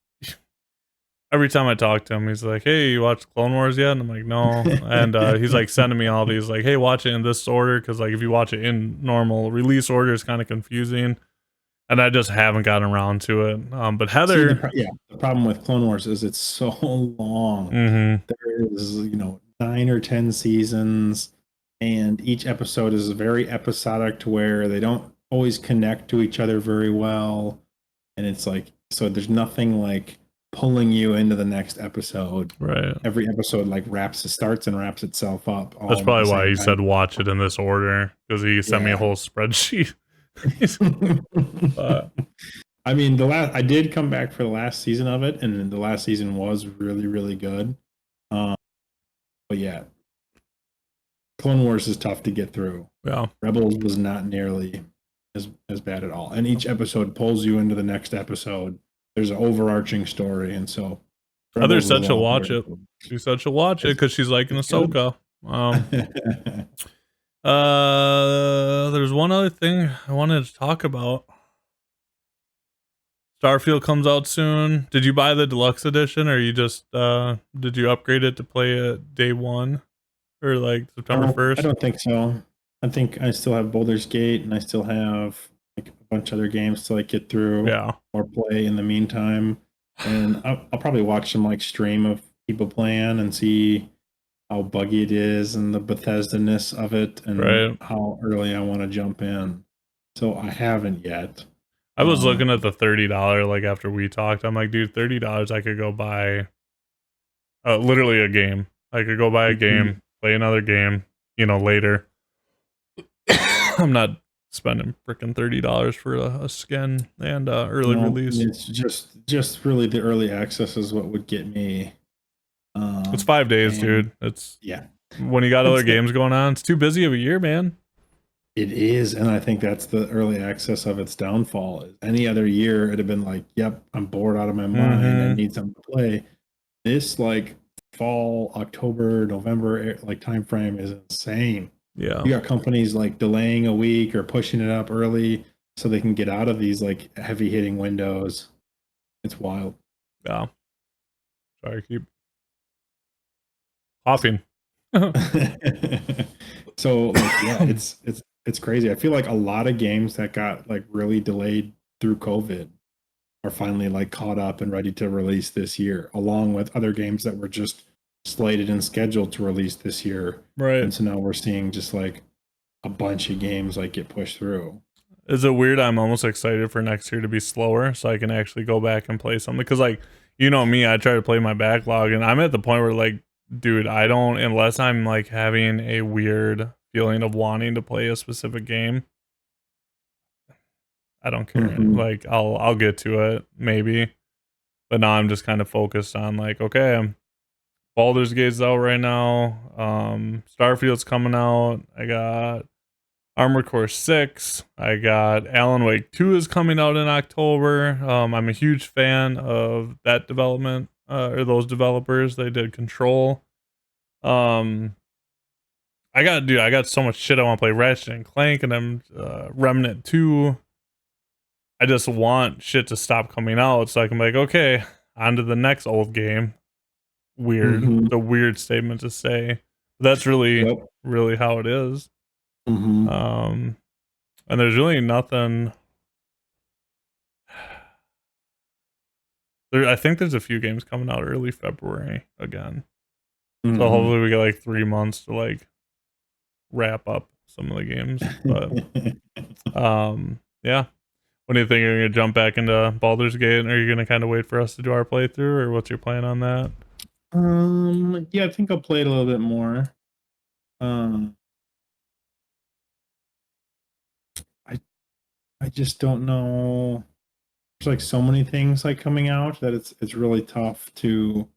every time I talk to him, he's like, "Hey, you watched Clone Wars yet?" And I'm like, "No." And he's like sending me all these, like, "Hey, watch it in this order," because like if you watch it in normal release order, it's kind of confusing. And I just haven't gotten around to it. But Heather, the problem with Clone Wars is it's so long. There is 9 or 10 seasons, and each episode is very episodic to where they don't always connect to each other very well. And it's like, so there's nothing like pulling you into the next episode. Right. Every episode like starts and wraps itself up. That's probably why he said watch it in this order, because he sent me a whole spreadsheet. I mean, I did come back for the last season of it, and the last season was really, really good. But yeah, Clone Wars is tough to get through. Yeah, Rebels was not nearly as bad at all, and each episode pulls you into the next episode. There's an overarching story, and so Heather said she'll watch it. She said she'll watch it because she's like an Ahsoka. There's one other thing I wanted to talk about. Starfield comes out soon. Did you buy the deluxe edition, or you just did you upgrade it to play it day one, or like September 1st? I don't think so. I think I still have Baldur's Gate, and I still have like a bunch of other games to like get through, or play in the meantime. And I'll probably watch some like stream of people playing and see how buggy it is and the Bethesda-ness of it, and how early I want to jump in. So I haven't yet. I was looking at the $30, like after we talked. I'm like, dude, $30, I could go buy literally a game. I could go buy a game, play another game, later. I'm not spending freaking $30 for a skin and early release. It's just really the early access is what would get me. It's 5 days, dude. It's when you got other games going on, it's too busy of a year, man. It is, and I think that's the early access of its downfall. Any other year, it'd have been like, "Yep, I'm bored out of my mind. I need something to play." This like fall, October, November like time frame is insane. Yeah, you got companies like delaying a week or pushing it up early so they can get out of these like heavy hitting windows. It's wild. Yeah. Sorry, keep hopping. So like, yeah, it's crazy. I feel like a lot of games that got like really delayed through COVID are finally like caught up and ready to release this year, along with other games that were just slated and scheduled to release this year. Right. And so now we're seeing just like a bunch of games like get pushed through. Is it weird? I'm almost excited for next year to be slower so I can actually go back and play something. Because like, me, I try to play my backlog and I'm at the point where like, dude, I don't, unless I'm like having a weird feeling of wanting to play a specific game, I don't care. Like I'll get to it maybe, but now I'm just kind of focused on like, okay, Baldur's Gate's out right now. Starfield's coming out. I got Armored Core 6. I got Alan Wake 2 is coming out in October. I'm a huge fan of that development, or those developers. They did Control. I got so much shit I want to play. Ratchet and Clank, and I'm Remnant 2. I just want shit to stop coming out so I can be like, okay, on to the next old game. Weird. It's a weird statement to say. But that's really, really how it is. And there's really nothing. I think there's a few games coming out early February again. So hopefully we get like 3 months to like wrap up some of the games. But yeah. What do you think? Are you gonna jump back into Baldur's Gate, or are you gonna kind of wait for us to do our playthrough, or what's your plan on that? Yeah, I think I'll play it a little bit more. I just don't know. There's like so many things like coming out that it's really tough to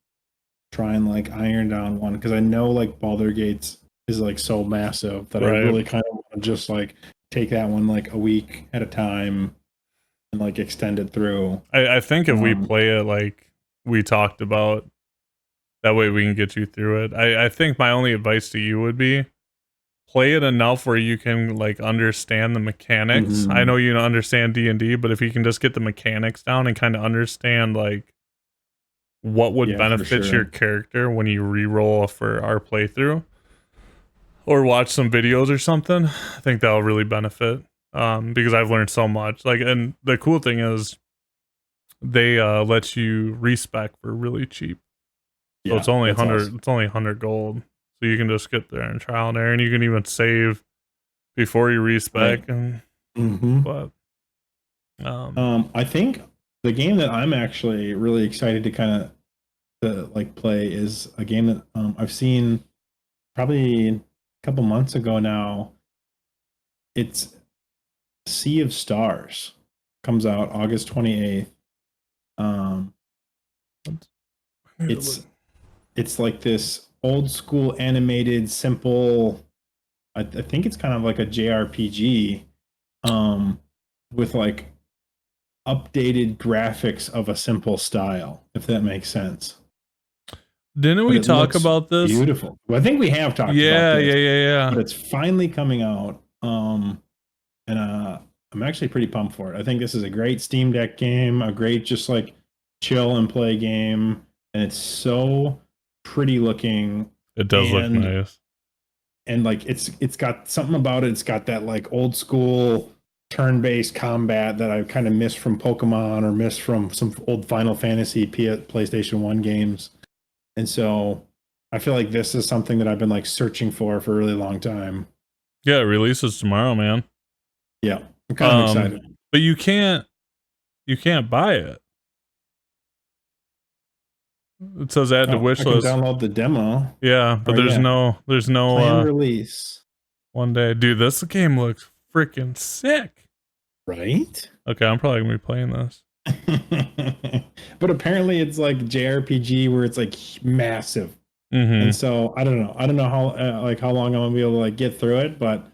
try and like iron down one, because I know like Baldur's Gate is like so massive that I really kind of want to just like take that one like a week at a time and like extend it through. I think if we play it like we talked about, that way we can get you through it. I think my only advice to you would be play it enough where you can like understand the mechanics. I know you don't understand D&D, but if you can just get the mechanics down and kind of understand like what would benefit your character when you re-roll for our playthrough, or watch some videos or something, I think that'll really benefit. Because I've learned so much. Like, and the cool thing is they let you respec for really cheap. So it's only 100. Awesome. It's only 100 gold. So you can just get there and trial and error, and you can even save before you respec. And but I think the game that I'm actually really excited to kind of like play is a game that I've seen probably a couple months ago now. It's Sea of Stars. Comes out August 28th. It's like this old school animated simple, I think it's kind of like a JRPG with like updated graphics of a simple style, if that makes sense. Didn't we talk about this? Beautiful. Well, I think we have talked about this. Yeah. But it's finally coming out. And I'm actually pretty pumped for it. I think this is a great Steam Deck game, a great just like chill and play game, and it's so pretty looking. It does look nice. And like it's got something about it. It's got that like old school turn-based combat that I kind of miss from Pokemon or miss from some old Final Fantasy PlayStation 1 games. And so I feel like this is something that I've been like searching for a really long time. Yeah, it releases tomorrow, man. Yeah, I'm kind of excited. But you can't buy it. It says add to wish list. I can download the demo. Yeah, but there's no planned release. One day, dude, this game looks freaking sick. Right? Okay, I'm probably gonna be playing this. But apparently it's like JRPG where it's like massive. And so I don't know how like how long I'm gonna be able to like get through it, but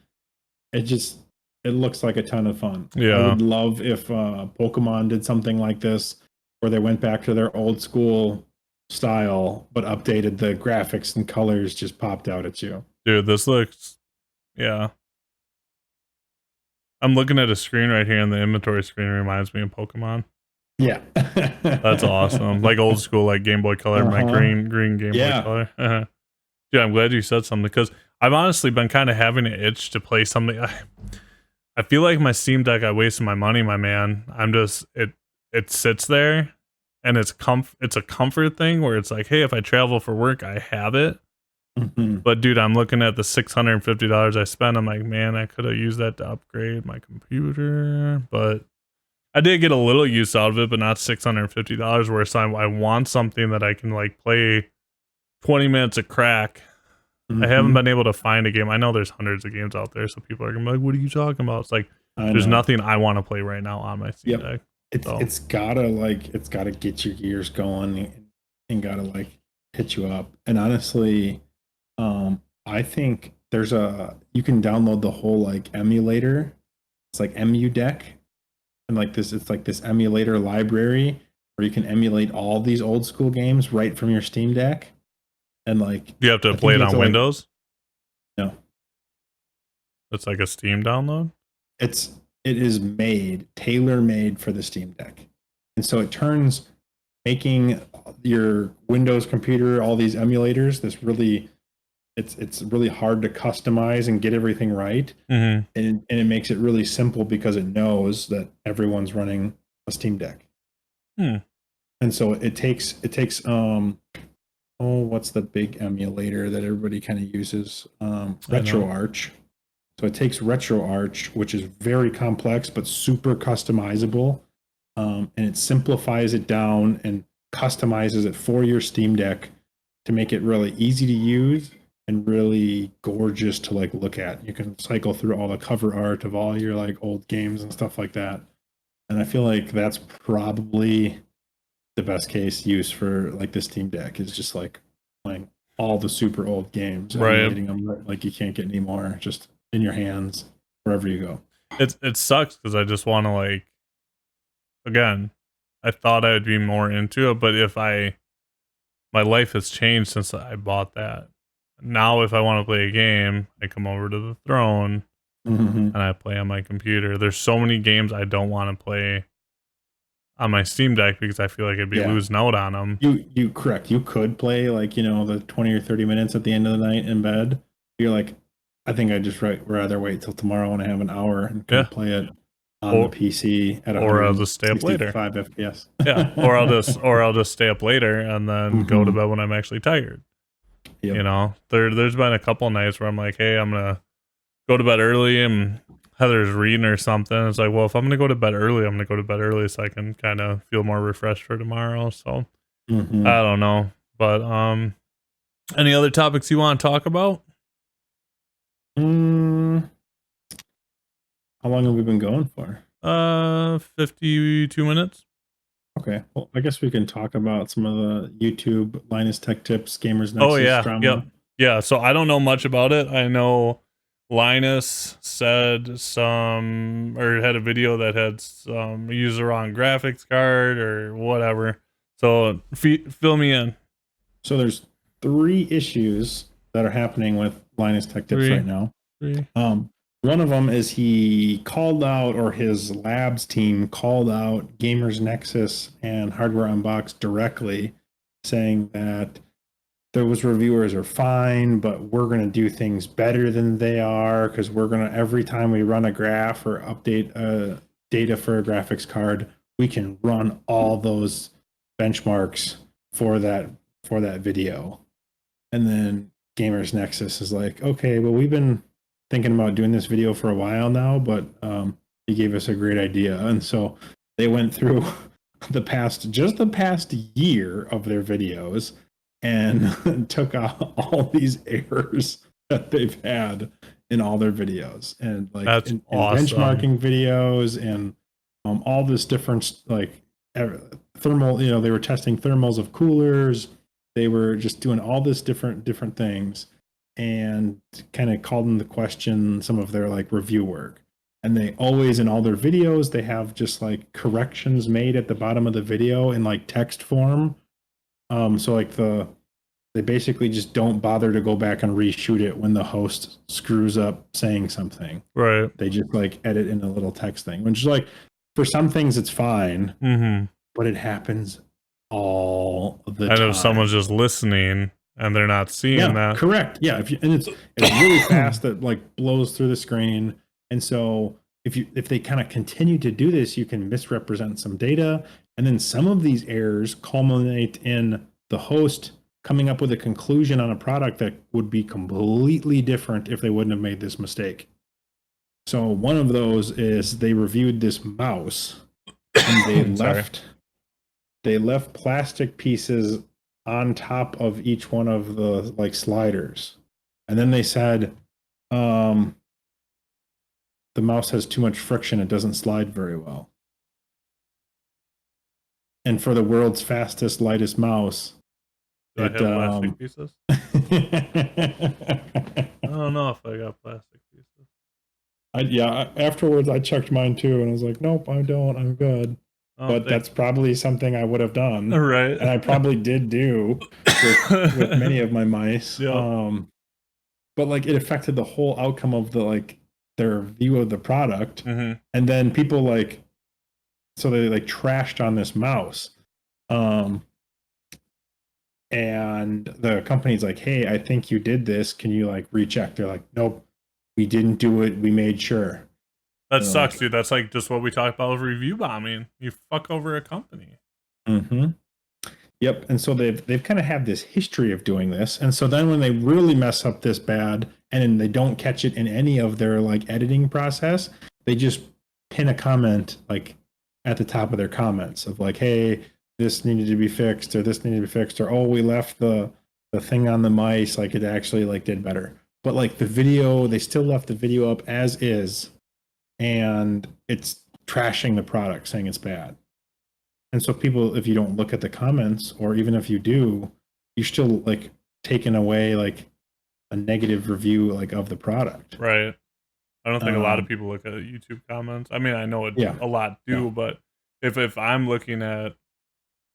it looks like a ton of fun. Yeah, I would love if Pokemon did something like this where they went back to their old school style but updated the graphics and colors just popped out at you. Dude, this looks, yeah. I'm looking at a screen right here, and the inventory screen reminds me of Pokemon. Yeah. That's awesome. Like old school, like Game Boy Color, my green Game Boy Color. Dude, I'm glad you said something, because I've honestly been kind of having an itch to play something. I feel like my Steam Deck, I wasted my money, my man. I'm just, it sits there, and it's a comfort thing where it's like, hey, if I travel for work, I have it. But dude, I'm looking at the $650 I spent. I'm like, man, I could have used that to upgrade my computer. But I did get a little use out of it, but not $650. Where I want something that I can like play 20 minutes of crack. I haven't been able to find a game. I know there's hundreds of games out there, so people are gonna be like, what are you talking about? It's like there's nothing I want to play right now on my Steam Deck. It's gotta get your gears going and gotta like hit you up. And honestly, I think you can download the whole like emulator. It's like EmuDeck, and like this, it's like this emulator library where you can emulate all these old school games right from your Steam Deck. And like you have to play it on Windows. No, it's like a Steam download. It is tailor made for the Steam Deck, and so it turns making your Windows computer, all these emulators, it's really hard to customize and get everything right. And it makes it really simple because it knows that everyone's running a Steam Deck. And so it takes what's the big emulator that everybody kind of uses? RetroArch. So it takes RetroArch, which is very complex but super customizable, and it simplifies it down and customizes it for your Steam Deck to make it really easy to use and really gorgeous to like look at. You can cycle through all the cover art of all your like old games and stuff like that. And I feel like that's probably the best case use for like the Steam Deck is just like playing all the super old games, emulating them like you can't get any more, just in your hands wherever you go. It sucks because I just want to like, again, I thought I would be more into it, but my life has changed since I bought that. Now if I want to play a game, I come over to the throne and I play on my computer. There's so many games I don't want to play on my Steam Deck because I feel like I'd be losing out on them. You correct. You could play like, the 20 or 30 minutes at the end of the night in bed. You're like, I think I'd just rather wait till tomorrow when I have an hour and play it on the PC at or I'll just stay up later. 5 FPS. Yeah, or I'll just stay up later and then go to bed when I'm actually tired. Yep. There's been a couple nights where I'm like, hey, I'm gonna go to bed early and Heather's reading or something. It's like, well, if I'm gonna go to bed early, I'm gonna go to bed early so I can kind of feel more refreshed for tomorrow. So I don't know, but any other topics you want to talk about? How long have we been going for? 52 minutes. Okay, well, I guess we can talk about some of the YouTube Linus Tech Tips, Gamers Nexus drama. Yeah. So I don't know much about it. I know Linus said had a video that had some used the wrong graphics card or whatever. So fill me in. So there's 3 issues that are happening with Linus Tech Tips right now. One of them is he called out, or his labs team called out Gamers Nexus and Hardware Unboxed directly, saying that those reviewers are fine, but we're going to do things better than they are because we're going to, every time we run a graph or update data for a graphics card, we can run all those benchmarks for that video. And then Gamers Nexus is like, okay, well, we've been thinking about doing this video for a while now, but he gave us a great idea. And so they went through the past year of their videos and took out all these errors that they've had in all their videos, and like in benchmarking videos and all this different like thermal, they were testing thermals of coolers. They were just doing all this different things, and kind of called into question some of their like review work. And they always, in all their videos, they have just like corrections made at the bottom of the video in like text form. So like they basically just don't bother to go back and reshoot it when the host screws up saying something. Right. They just like edit in a little text thing, which is like, for some things it's fine, but it happens all the time. I know someone's just listening and they're not seeing that. Correct. Yeah. And it's really fast, that like blows through the screen. And so if they kind of continue to do this, you can misrepresent some data. And then some of these errors culminate in the host coming up with a conclusion on a product that would be completely different if they wouldn't have made this mistake. So one of those is they reviewed this mouse and they left plastic pieces on top of each one of the like sliders. And then they said, the mouse has too much friction. It doesn't slide very well. And for the world's fastest, lightest mouse, Do I have plastic pieces? I don't know if I got plastic pieces. Afterwards I checked mine too, and I was like, nope, I don't. I'm good. But that's probably something I would have done, right? And I probably did do with many of my mice. Yep. But like it affected the whole outcome of their view of the product, mm-hmm. And then people so they trashed on this mouse. And the company's like, hey, I think you did this. Can you recheck? They're like, nope, we didn't do it. We made sure. That sucks, dude. That's just what we talk about with review bombing. You fuck over a company. Mm-hmm. Yep. And so they've kind of had this history of doing this. And so then when they really mess up this bad and they don't catch it in any of their editing process, they just pin a comment at the top of their comments of hey, this needed to be fixed, or this needed to be fixed, or oh, we left the thing on the mice, it actually did better. But the video, they still left the video up as is, and it's trashing the product, saying it's bad. And so people, if you don't look at the comments, or even if you do, you're still taking away a negative review of the product. Right. I don't think a lot of people look at YouTube comments. I mean, I know a lot do, but if I'm looking at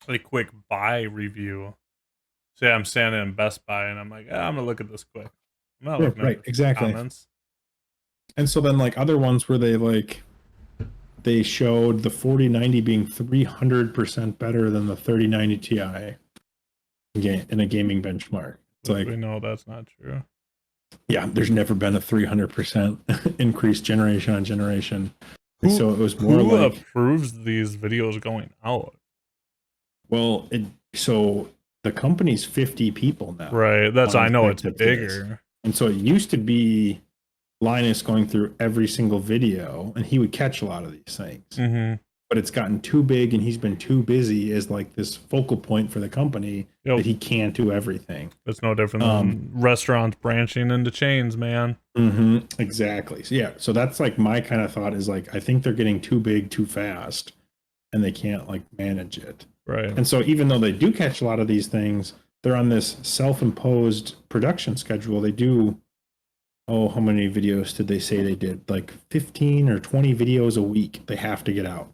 a quick buy review, say I'm standing in Best Buy and I'm like, I'm gonna look at this quick. I'm not looking at the comments. And so then other ones where they showed the 4090 being 300% better than the 3090 Ti in a gaming benchmark. It's we know that's not true. Yeah, there's never been a 300% increase generation on generation. So it was more who approves these videos going out? Well, so the company's 50 people now. Right. That's, I know it's bigger. And so it used to be Linus going through every single video, and he would catch a lot of these things. Mm-hmm. But it's gotten too big, and he's been too busy as this focal point for the company that he can't do everything. It's no different than restaurants branching into chains, man. Mm-hmm, exactly. So, so that's my kind of thought is I think they're getting too big too fast, and they can't manage it. Right. And so even though they do catch a lot of these things, they're on this self-imposed production schedule. They do, how many videos did they say they did? 15 or 20 videos a week they have to get out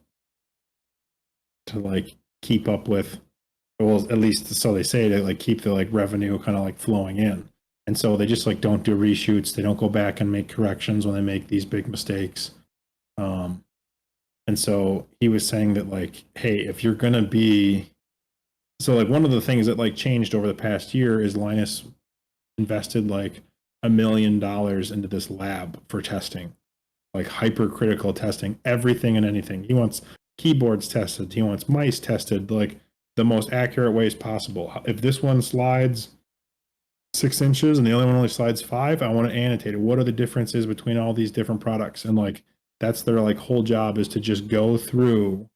to keep up with, well, at least so they say, to keep the revenue kind of flowing in. And so they just don't do reshoots. They don't go back and make corrections when they make these big mistakes. And so he was saying that hey, if you're going to be, so one of the things that changed over the past year is Linus invested $1 million into this lab for testing, hypercritical testing, everything and anything. He wants keyboards tested. He wants mice tested, the most accurate ways possible. If this one slides 6 inches and the other one only slides 5, I want to annotate it. What are the differences between all these different products? And that's their whole job, is to just go through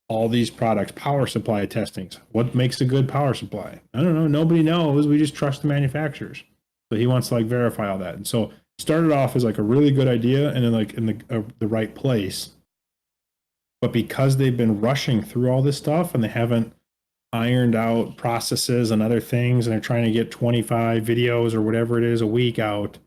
all these products. Power supply testings. What makes a good power supply? I don't know. Nobody knows. We just trust the manufacturers. So he wants to verify all that. And so started off as a really good idea, and then in the right place. But because they've been rushing through all this stuff and they haven't ironed out processes and other things, and they're trying to get 25 videos or whatever it is a week out,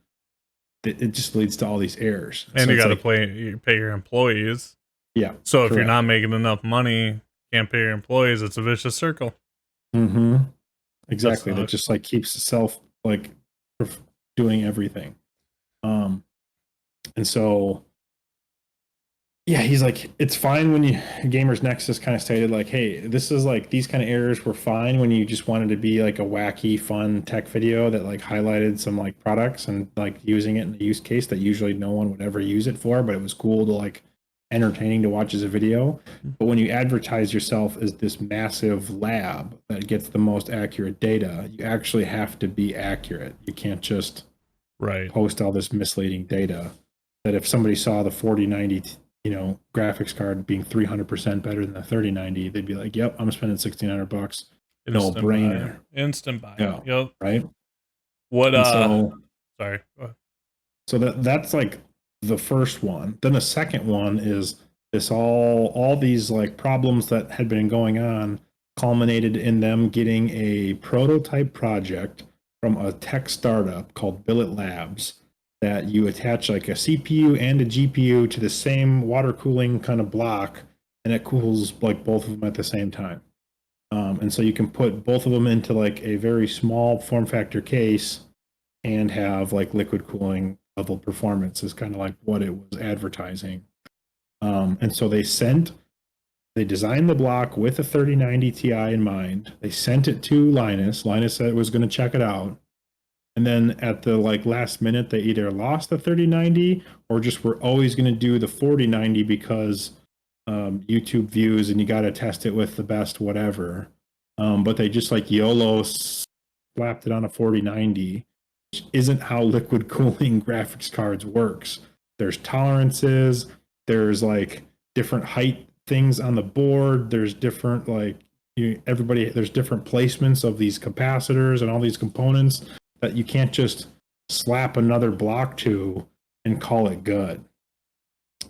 it just leads to all these errors. And so you got to pay your employees. Yeah. So if you're not making enough money, can't pay your employees, it's a vicious circle. Mm-hmm. Exactly. That just keeps itself doing everything. And so, yeah, he's it's fine when Gamers Nexus kind of stated hey, this is these kind of errors were fine when you just wanted to be a wacky, fun tech video that highlighted some products and using it in a use case that usually no one would ever use it for, but it was cool to entertaining to watch as a video. But when you advertise yourself as this massive lab that gets the most accurate data, you actually have to be accurate. You can't just post all this misleading data that if somebody saw the 4090 graphics card being 300% better than the 3090, they'd be like, yep, I'm spending $1,600. No brainer. Instant buy. Yeah. Yep. Right. What sorry. So that's the first one. Then the second one is this all these problems that had been going on culminated in them getting a prototype project from a tech startup called Billet Labs that you attach like a CPU and a GPU to the same water cooling kind of block, and it cools like both of them at the same time. And so you can put both of them into like a very small form factor case and have like liquid cooling level performance is kind of like what it was advertising. And so they designed the block with a 3090 Ti in mind. They sent it to Linus. Linus said it was going to check it out. And then at the like last minute, they either lost the 3090 or just were always going to do the 4090 because YouTube views and you got to test it with the best whatever. But they just like YOLO slapped it on a 4090, which isn't how liquid cooling graphics cards works. There's tolerances, there's like different height things on the board, there's different like there's different placements of these capacitors and all these components that you can't just slap another block to and call it good.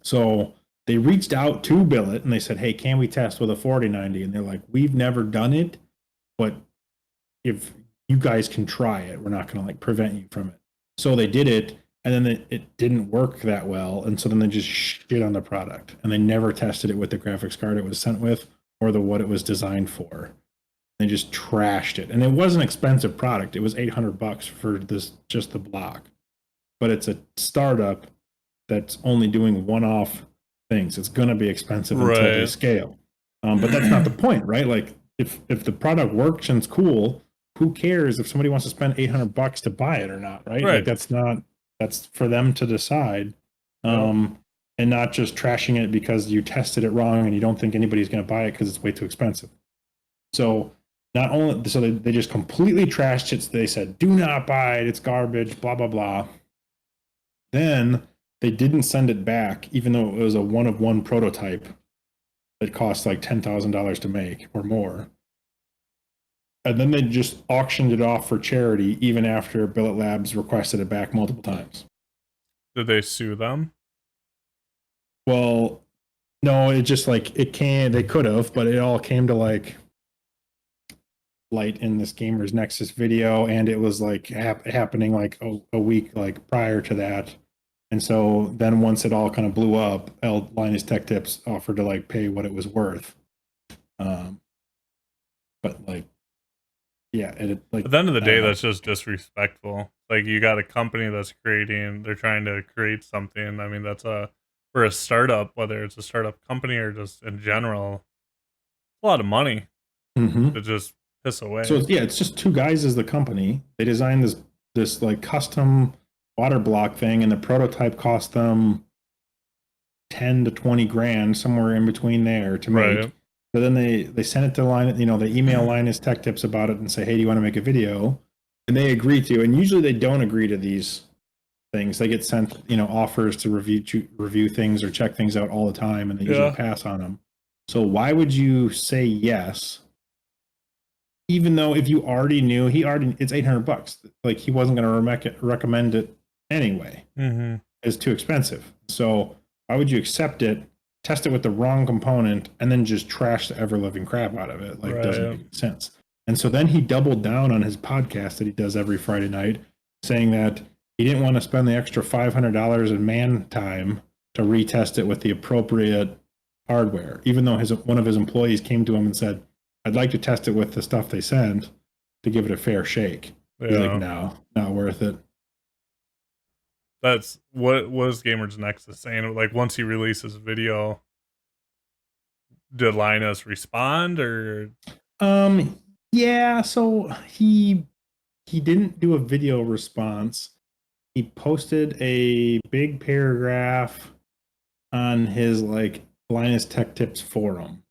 So they reached out to Billet and they said, hey, can we test with a 4090? And they're like, we've never done it, but if you guys can try it, we're not going to like prevent you from it. So they did it, and then it didn't work that well. And so then they just shit on the product, and they never tested it with the graphics card it was sent with or the what it was designed for. They just trashed it. And it was an expensive product. It was $800 for this, just the block. But it's a startup that's only doing one-off things. It's going to be expensive until they scale. But that's not the point, right? Like if the product works and it's cool, who cares if somebody wants to spend $800 to buy it or not, right? Like that's for them to decide. And not just trashing it because you tested it wrong and you don't think anybody's going to buy it because it's way too expensive. So not only, so they just completely trashed it. So they said, do not buy it. It's garbage, blah, blah, blah. Then they didn't send it back, even though it was a one-of-one prototype that cost like $10,000 to make or more. And then they just auctioned it off for charity, even after Billet Labs requested it back multiple times. Did they sue them? Well, no, it just like they could have, but it all came to like light in this Gamers Nexus video, and it was like happening like a week like prior to that. And so then once it all kind of blew up, Linus Tech Tips offered to like pay what it was worth. But like, yeah, like at the end of the day, that's just disrespectful. Like you got a company that's they're trying to create something. I mean, that's for a startup, whether it's a startup company or just in general, a lot of money to just piss away. So yeah, it's just two guys as the company. They designed this like custom water block thing, and the prototype cost them 10 to 20 grand, somewhere in between there to make. So then they sent it to Linus, they email Linus Tech Tips about it and say, hey, do you want to make a video? And they agree to. And usually they don't agree to these things. They get sent, offers to review things or check things out all the time, and they usually pass on them. So why would you say yes? Even though if you already knew it's $800, like he wasn't going to recommend it anyway. It's too expensive. So why would you accept it, test it with the wrong component, and then just trash the ever living crap out of it? Like, doesn't make sense. And so then he doubled down on his podcast that he does every Friday night, saying that he didn't want to spend the extra $500 in man time to retest it with the appropriate hardware, even though one of his employees came to him and said, I'd like to test it with the stuff they send to give it a fair shake. He's like, no, not worth it. That's what was Gamers Nexus saying. Like once he releases a video, did Linus respond or? Yeah. So he didn't do a video response. He posted a big paragraph on his like Linus Tech Tips forum,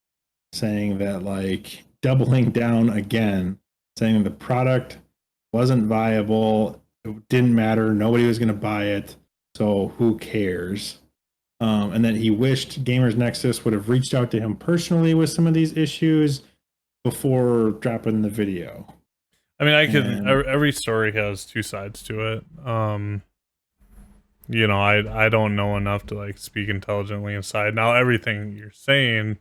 saying that like doubling down again, saying the product wasn't viable. It didn't matter. Nobody was going to buy it. So who cares? And that he wished Gamers Nexus would have reached out to him personally with some of these issues before dropping the video. I mean, every story has two sides to it. I don't know enough to like speak intelligently inside. Now, everything you're saying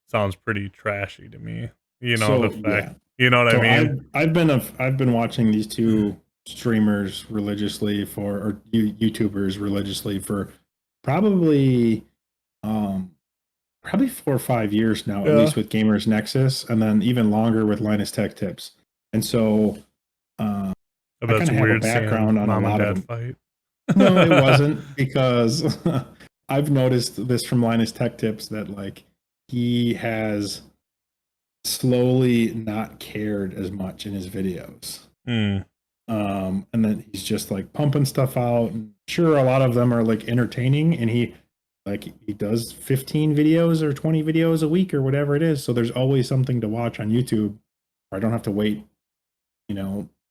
sounds pretty trashy to me. you know, So the fact, yeah. you know what So I mean? I've been watching these two streamers religiously for, or YouTubers religiously for probably um probably 4 or 5 years now, at Yeah. least with Gamers Nexus, and then even longer with Linus Tech Tips. And so uh, I I bet kind it's of have a weird seeing background on a mom and lot of dad them. fight. No, it wasn't, because I've noticed this from Linus Tech Tips that like he has slowly not cared as much in his videos. Mm. And then he's just like pumping stuff out. And sure, a lot of them are like entertaining, and he does 15 videos or 20 videos a week or whatever it is. So there's always something to watch on YouTube, or I don't have to wait,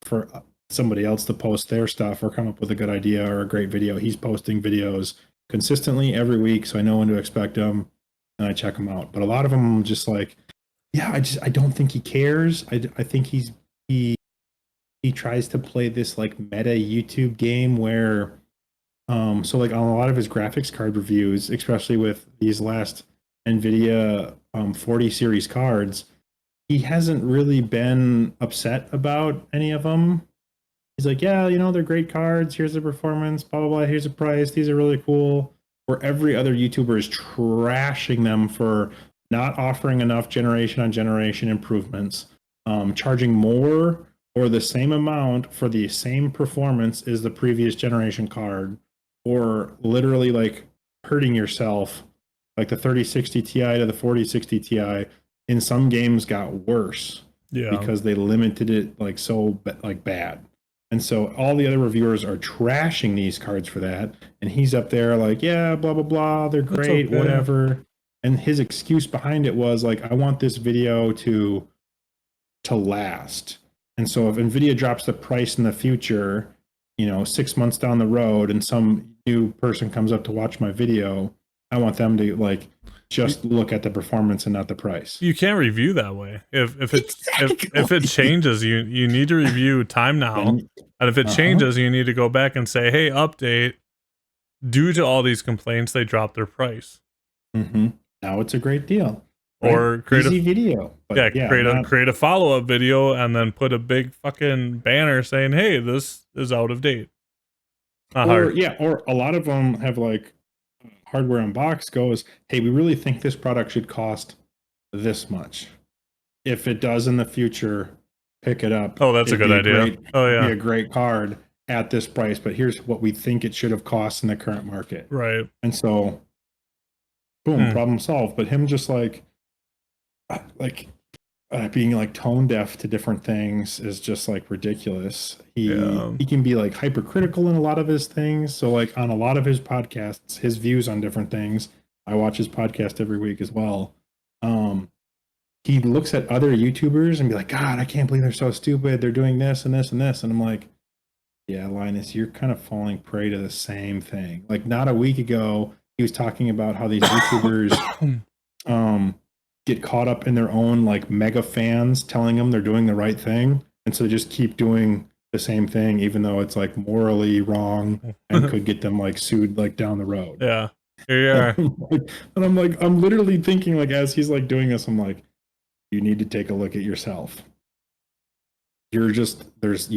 for somebody else to post their stuff or come up with a good idea or a great video. He's posting videos consistently every week, so I know when to expect them, and I check them out. But a lot of them I'm just like, yeah, I don't think he cares. I think he tries to play this like meta YouTube game where so like on a lot of his graphics card reviews, especially with these last Nvidia 40 series cards, he hasn't really been upset about any of them. He's like, yeah, they're great cards. Here's the performance, blah blah blah. Here's the price. These are really cool. Where every other YouTuber is trashing them for not offering enough generation on generation improvements, charging more or the same amount for the same performance as the previous generation card, or literally like hurting yourself. Like the 3060 Ti to the 4060 Ti in some games got worse Yeah. because they limited it like so like bad. And so all the other reviewers are trashing these cards for that. And he's up there like, yeah, blah, blah, blah. They're That's great, okay. whatever. And his excuse behind it was like, I want this video to last. And so if Nvidia drops the price in the future, 6 months down the road, and some new person comes up to watch my video, I want them to like just look at the performance and not the price. You can't review that way. If if it Exactly. changes, you need to review time now. And if it changes, you need to go back and say, hey, update. Due to all these complaints, they dropped their price. Now it's a great deal. Right? Or create Easy a video. But yeah, create a follow-up video and then put a big fucking banner saying, hey, this is out of date. Not hard. Yeah, or a lot of them have like hardware unbox goes, hey, we really think this product should cost this much. If it does in the future, pick it up. Oh, that's a good idea. Oh yeah. Be a great card at this price, but here's what we think it should have cost in the current market. Right. And so boom, problem solved. But him just like being like tone deaf to different things is just like ridiculous. He can be like hypercritical in a lot of his things. So like on a lot of his podcasts, his views on different things, I watch his podcast every week as well. He looks at other YouTubers and be like, God, I can't believe they're so stupid. They're doing this and this and this. And I'm like, yeah, Linus, you're kind of falling prey to the same thing. Like not a week ago, he was talking about how these YouTubers get caught up in their own like mega fans telling them they're doing the right thing, and so they just keep doing the same thing even though it's like morally wrong and could get them like sued like down the road. Yeah, here you are. And I'm like, I'm literally thinking like as he's like doing this, I'm like, you need to take a look at yourself. You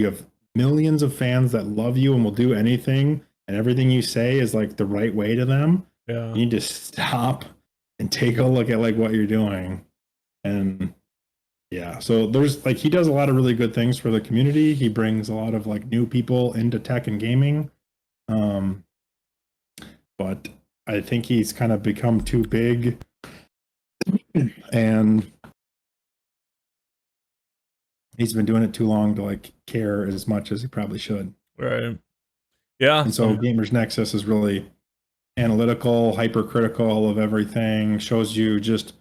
have millions of fans that love you and will do anything, and everything you say is like the right way to them. Yeah, you need to stop and take a look at like what you're doing. And yeah, so there's like he does a lot of really good things for the community. He brings a lot of like new people into tech and gaming. But I think he's kind of become too big, and he's been doing it too long to like care as much as he probably should. Right. Yeah. And so Gamers Nexus is really analytical, hypercritical of everything, shows you just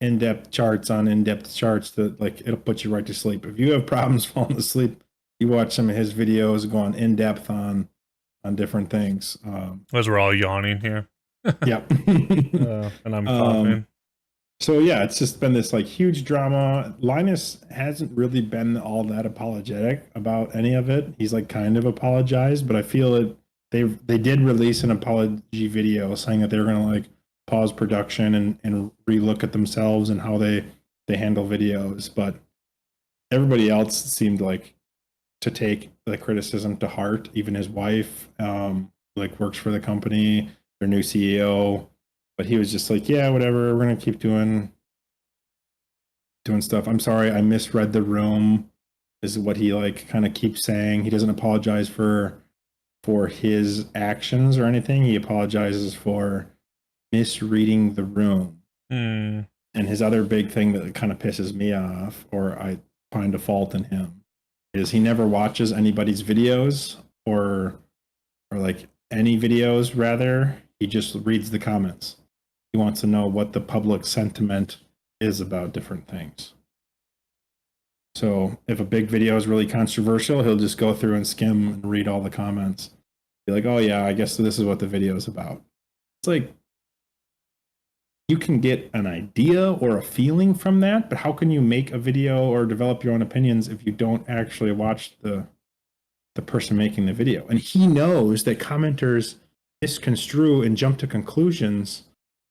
in-depth charts on in-depth charts that like it'll put you right to sleep. If you have problems falling asleep, you watch some of his videos go on in-depth on different things. As we're all yawning here. Yep. And I'm coughing. So yeah, it's just been this like huge drama. Linus hasn't really been all that apologetic about any of it. He's like kind of apologized, but I feel it. They did release an apology video saying that they were going to like pause production and relook at themselves and how they they handle videos, but everybody else seemed like to take the criticism to heart. Even his wife, like works for the company, their new CEO, but he was just like, yeah, whatever, we're gonna keep doing stuff. I'm sorry, I misread the room. This is what he like kind of keeps saying. He doesn't apologize for his actions or anything. He apologizes for misreading the room. Mm. And his other big thing that kind of pisses me off, or I find a fault in him, is he never watches anybody's videos or like any videos rather. He just reads the comments. He wants to know what the public sentiment is about different things. So if a big video is really controversial, he'll just go through and skim and read all the comments. Be like, oh yeah, I guess this is what the video is about. It's like, you can get an idea or a feeling from that, but how can you make a video or develop your own opinions if you don't actually watch the person making the video? And he knows that commenters misconstrue and jump to conclusions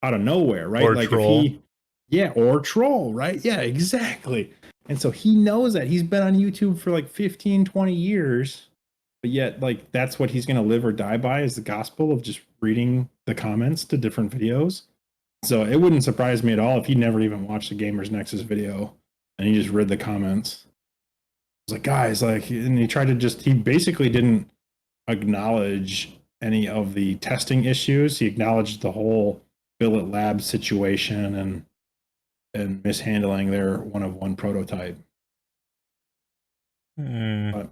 out of nowhere, right? Or like troll. if he, yeah, or troll, right? Yeah, exactly. And so he knows that. He's been on YouTube for like 15, 20 years, but yet like that's what he's going to live or die by, is the gospel of just reading the comments to different videos. So it wouldn't surprise me at all if he never even watched the Gamers Nexus video and he just read the comments. It's like, guys, like, and he basically didn't acknowledge any of the testing issues. He acknowledged the whole Billet Labs situation and mishandling their 1 of 1 prototype. But,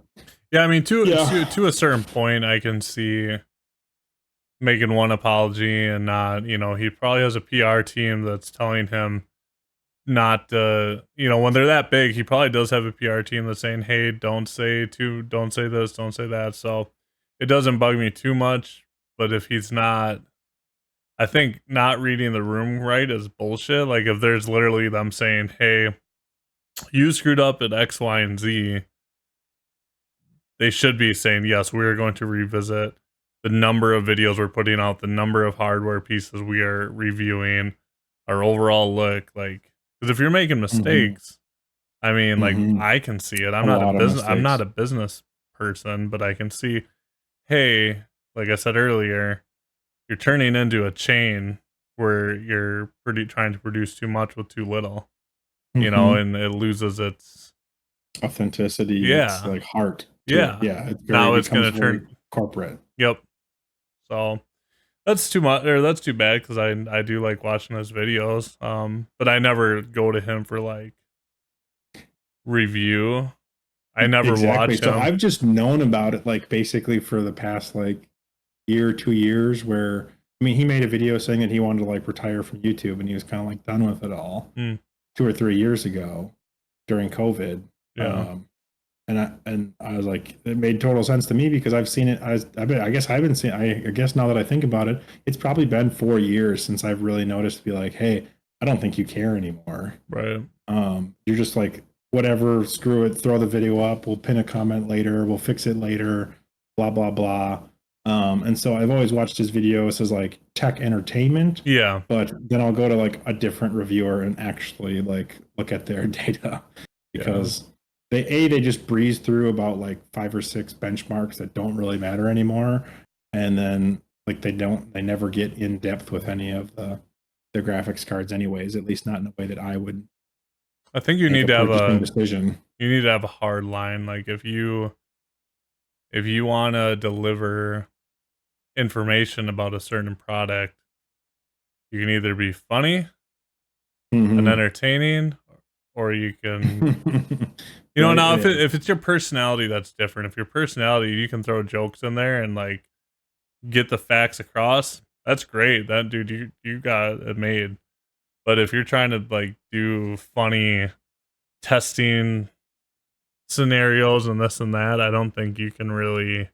yeah, I mean, to a certain point, I can see making one apology and not, he probably has a PR team that's telling him not when they're that big, he probably does have a PR team that's saying, hey, don't say this, don't say that. So it doesn't bug me too much. But if he's not, I think not reading the room right is bullshit. Like if there's literally them saying, hey, you screwed up at X, Y, and Z, they should be saying, yes, we're going to revisit the number of videos we're putting out, the number of hardware pieces we are reviewing, our overall look. Like, because if you're making mistakes, I mean, like I can see it. I'm not a business person, but I can see, hey, like I said earlier, you're turning into a chain where you're trying to produce too much with too little, and it loses its authenticity. Yeah. It's like heart. Yeah. Yeah. Now it's going to turn corporate. Yep. So that's too much, or that's too bad, because I do like watching his videos. But I never go to him for like review. I never watch him. So I've just known about it like basically for the past like year, 2 years, where I mean he made a video saying that he wanted to like retire from YouTube and he was kind of like done with it all 2 or 3 years ago during COVID. Yeah. And I was like, it made total sense to me because I've seen it. I guess I guess now that I think about it, it's probably been 4 years since I've really noticed to be like, hey, I don't think you care anymore. Right. You're just like, whatever, screw it, throw the video up, we'll pin a comment later, we'll fix it later, blah, blah, blah. And so I've always watched his videos as like tech entertainment. Yeah. But then I'll go to like a different reviewer and actually like look at their data because they just breeze through about like 5 or 6 benchmarks that don't really matter anymore. And then like they never get in depth with any of the graphics cards anyways, at least not in a way that I would. I think you need to have a decision. You need to have a hard line. Like if you want to deliver information about a certain product, you can either be funny and entertaining, or you can now if it's your personality, that's different. If your personality, you can throw jokes in there and like get the facts across, that's great. That dude, you got it made. But if you're trying to like do funny testing scenarios and this and that, I don't think you can really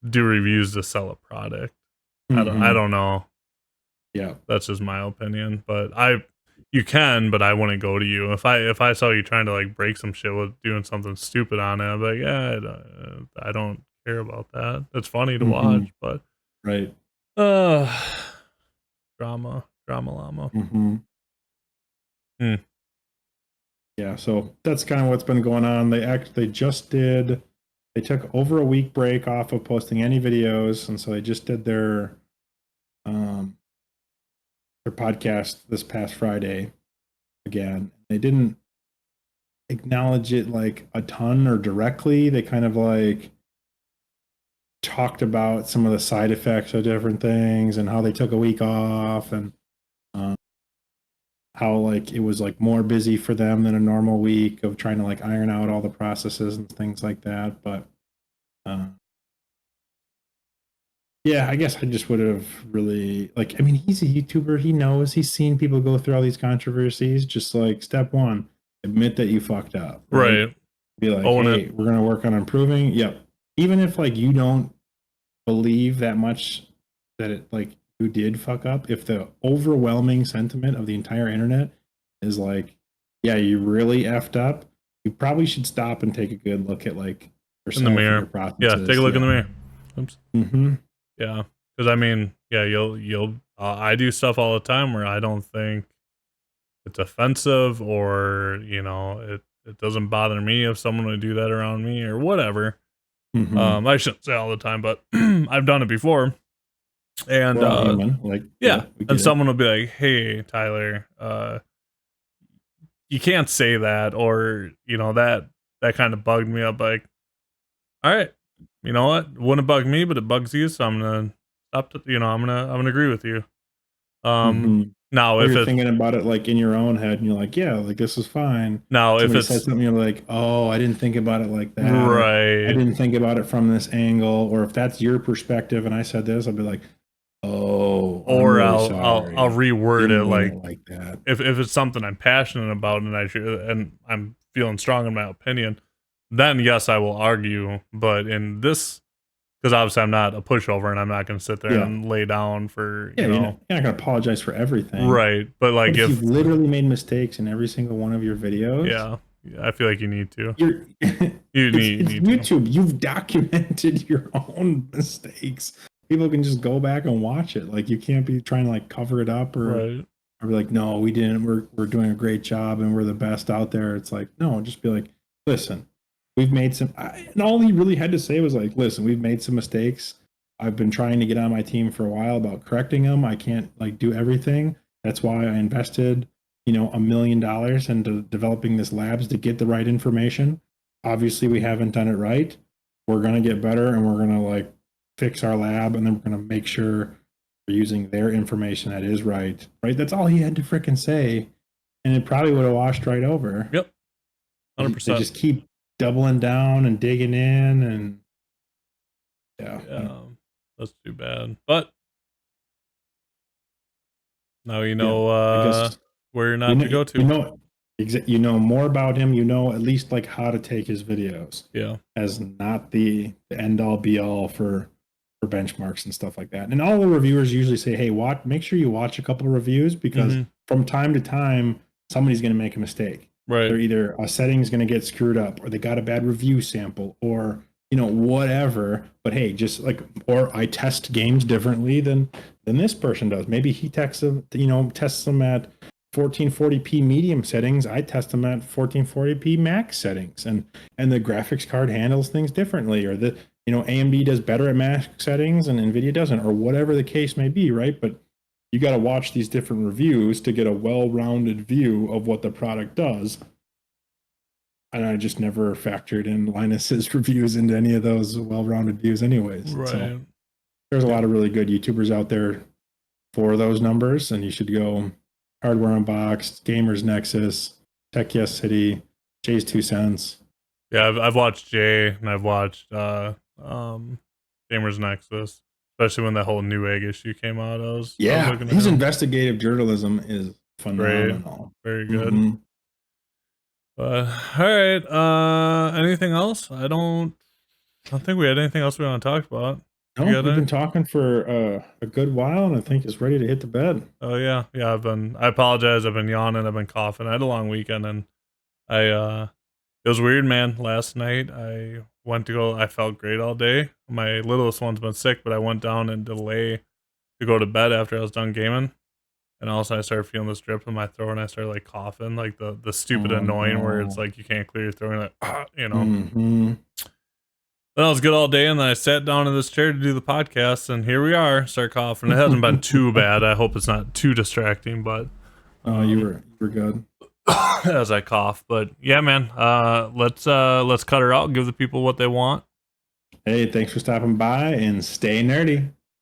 do reviews to sell a product. I don't know. Yeah, that's just my opinion. But you can, but I wouldn't go to you if I saw you trying to like break some shit with doing something stupid on it. I'm like, yeah, I don't care about that. It's funny to watch, but right. Drama llama. Hmm. Yeah, so that's kind of what's been going on. They took over a week break off of posting any videos, and so they just did their podcast this past Friday again. They didn't acknowledge it like a ton or directly. They kind of like talked about some of the side effects of different things and how they took a week off, and um, how like it was like more busy for them than a normal week of trying to like iron out all the processes and things like that. But uh, yeah, I guess I just would have really like. I mean, he's a YouTuber. He knows. He's seen people go through all these controversies. Just like step one, admit that you fucked up. Right? Right. Be like, Own it. hey, we're gonna work on improving. Yep. Even if like you don't believe that much that it like you did fuck up, if the overwhelming sentiment of the entire internet is like, yeah, you really effed up, you probably should stop and take a good look at like In the yourself and your mirror. Yeah, take processes. a look in the Yeah. mirror. Oops. Mm-hmm. Yeah. Because I mean, yeah, you'll I do stuff all the time where I don't think it's offensive, or it doesn't bother me if someone would do that around me or whatever. Mm-hmm. I shouldn't say all the time, but I've done it before. And We're all human. Like, yeah, yeah, we and get it. someone will be like, "Hey, Tyler, you can't say that," or that kind of bugged me up. Like, all right, you know what? It wouldn't bug me, but it bugs you, so I'm gonna stop. I'm gonna agree with you. Mm-hmm. Now Or if you're it's thinking about it like in your own head, and you're like, yeah, like this is fine. now if Somebody says it's something, you're like, oh, I didn't think about it like that, or I right, didn't think about it from this angle, or if that's your perspective and I said this, I'll be like, oh, I'm or really I'll sorry. reword it Didn't mean it like like that. if it's something I'm passionate about and I'm feeling strong in my opinion, then yes, I will argue. But in this, because obviously I'm not a pushover and I'm not going to sit there Yeah. and lay down for Yeah, you're not gonna apologize for everything. right. But But like if you've if literally made mistakes in every single one of your videos, yeah, I feel like you need to. you're You it's need to. YouTube. You've documented your own mistakes. People can just go back and watch it. Like you can't be trying to like cover it up Right. or be like, no, we didn't. We're doing a great job and we're the best out there. It's like, no, just be like, listen, we've made some. And all he really had to say was like, listen, we've made some mistakes. I've been trying to get on my team for a while about correcting them. I can't like do everything. That's why I invested, $1 million into developing this labs to get the right information. Obviously, we haven't done it right. We're gonna get better, and we're gonna like fix our lab, and then we're gonna make sure we're using their information that is right. Right? That's all he had to frickin' say, and it probably would have washed right over. Yep. They 100%. just keep doubling down and digging in, and yeah. Yeah. That's too bad. But now Yeah, I guess where you not know to go you to. know you know more about him. You know at least like how to take his videos Yeah. as not the end all be all for benchmarks and stuff like that. And all the reviewers usually say, "Hey, make sure you watch a couple of reviews because Mhm. from time to time somebody's going to make a mistake. Right. They're either a setting's going to get screwed up, or they got a bad review sample, or whatever. But hey, just like, or I test games differently than this person does. Maybe he tests them at 1440p medium settings. I test them at 1440p max settings, and the graphics card handles things differently, or the AMD does better at max settings and Nvidia doesn't, or whatever the case may be, right? But you got to watch these different reviews to get a well-rounded view of what the product does. And I just never factored in Linus's reviews into any of those well-rounded views anyways. So Right. there's a Yeah. lot of really good YouTubers out there for those numbers, and you should go Hardware Unboxed, Gamers Nexus, Tech Yes City, Jay's 2 Cents. Yeah, I've watched Jay and I've watched Gamers Nexus, especially when that whole New Egg issue came out. I was Yeah, looking at his him. investigative journalism is Great, phenomenal. very good. Mm-hmm. But all right, anything else? I don't think we had anything else we want to talk about. You No, got we've any? been talking for a good while, and I think it's ready to hit the bed. Oh yeah, yeah. I apologize. I've been yawning. I've been coughing. I had a long weekend, and I it was weird, man. Last night I went to go. I felt great all day. My littlest one's been sick, but I went down and delay to go to bed after I was done gaming. And also I started feeling this drip in my throat and I started like coughing, like the stupid annoying where it's like you can't clear your throat, like, you know. Mm-hmm. Then I was good all day and then I sat down in this chair to do the podcast and here we are, start coughing. It hasn't been too bad. I hope it's not too distracting, but you were good. as I cough. But yeah, man, let's cut her out and give the people what they want. Hey, thanks for stopping by and stay nerdy.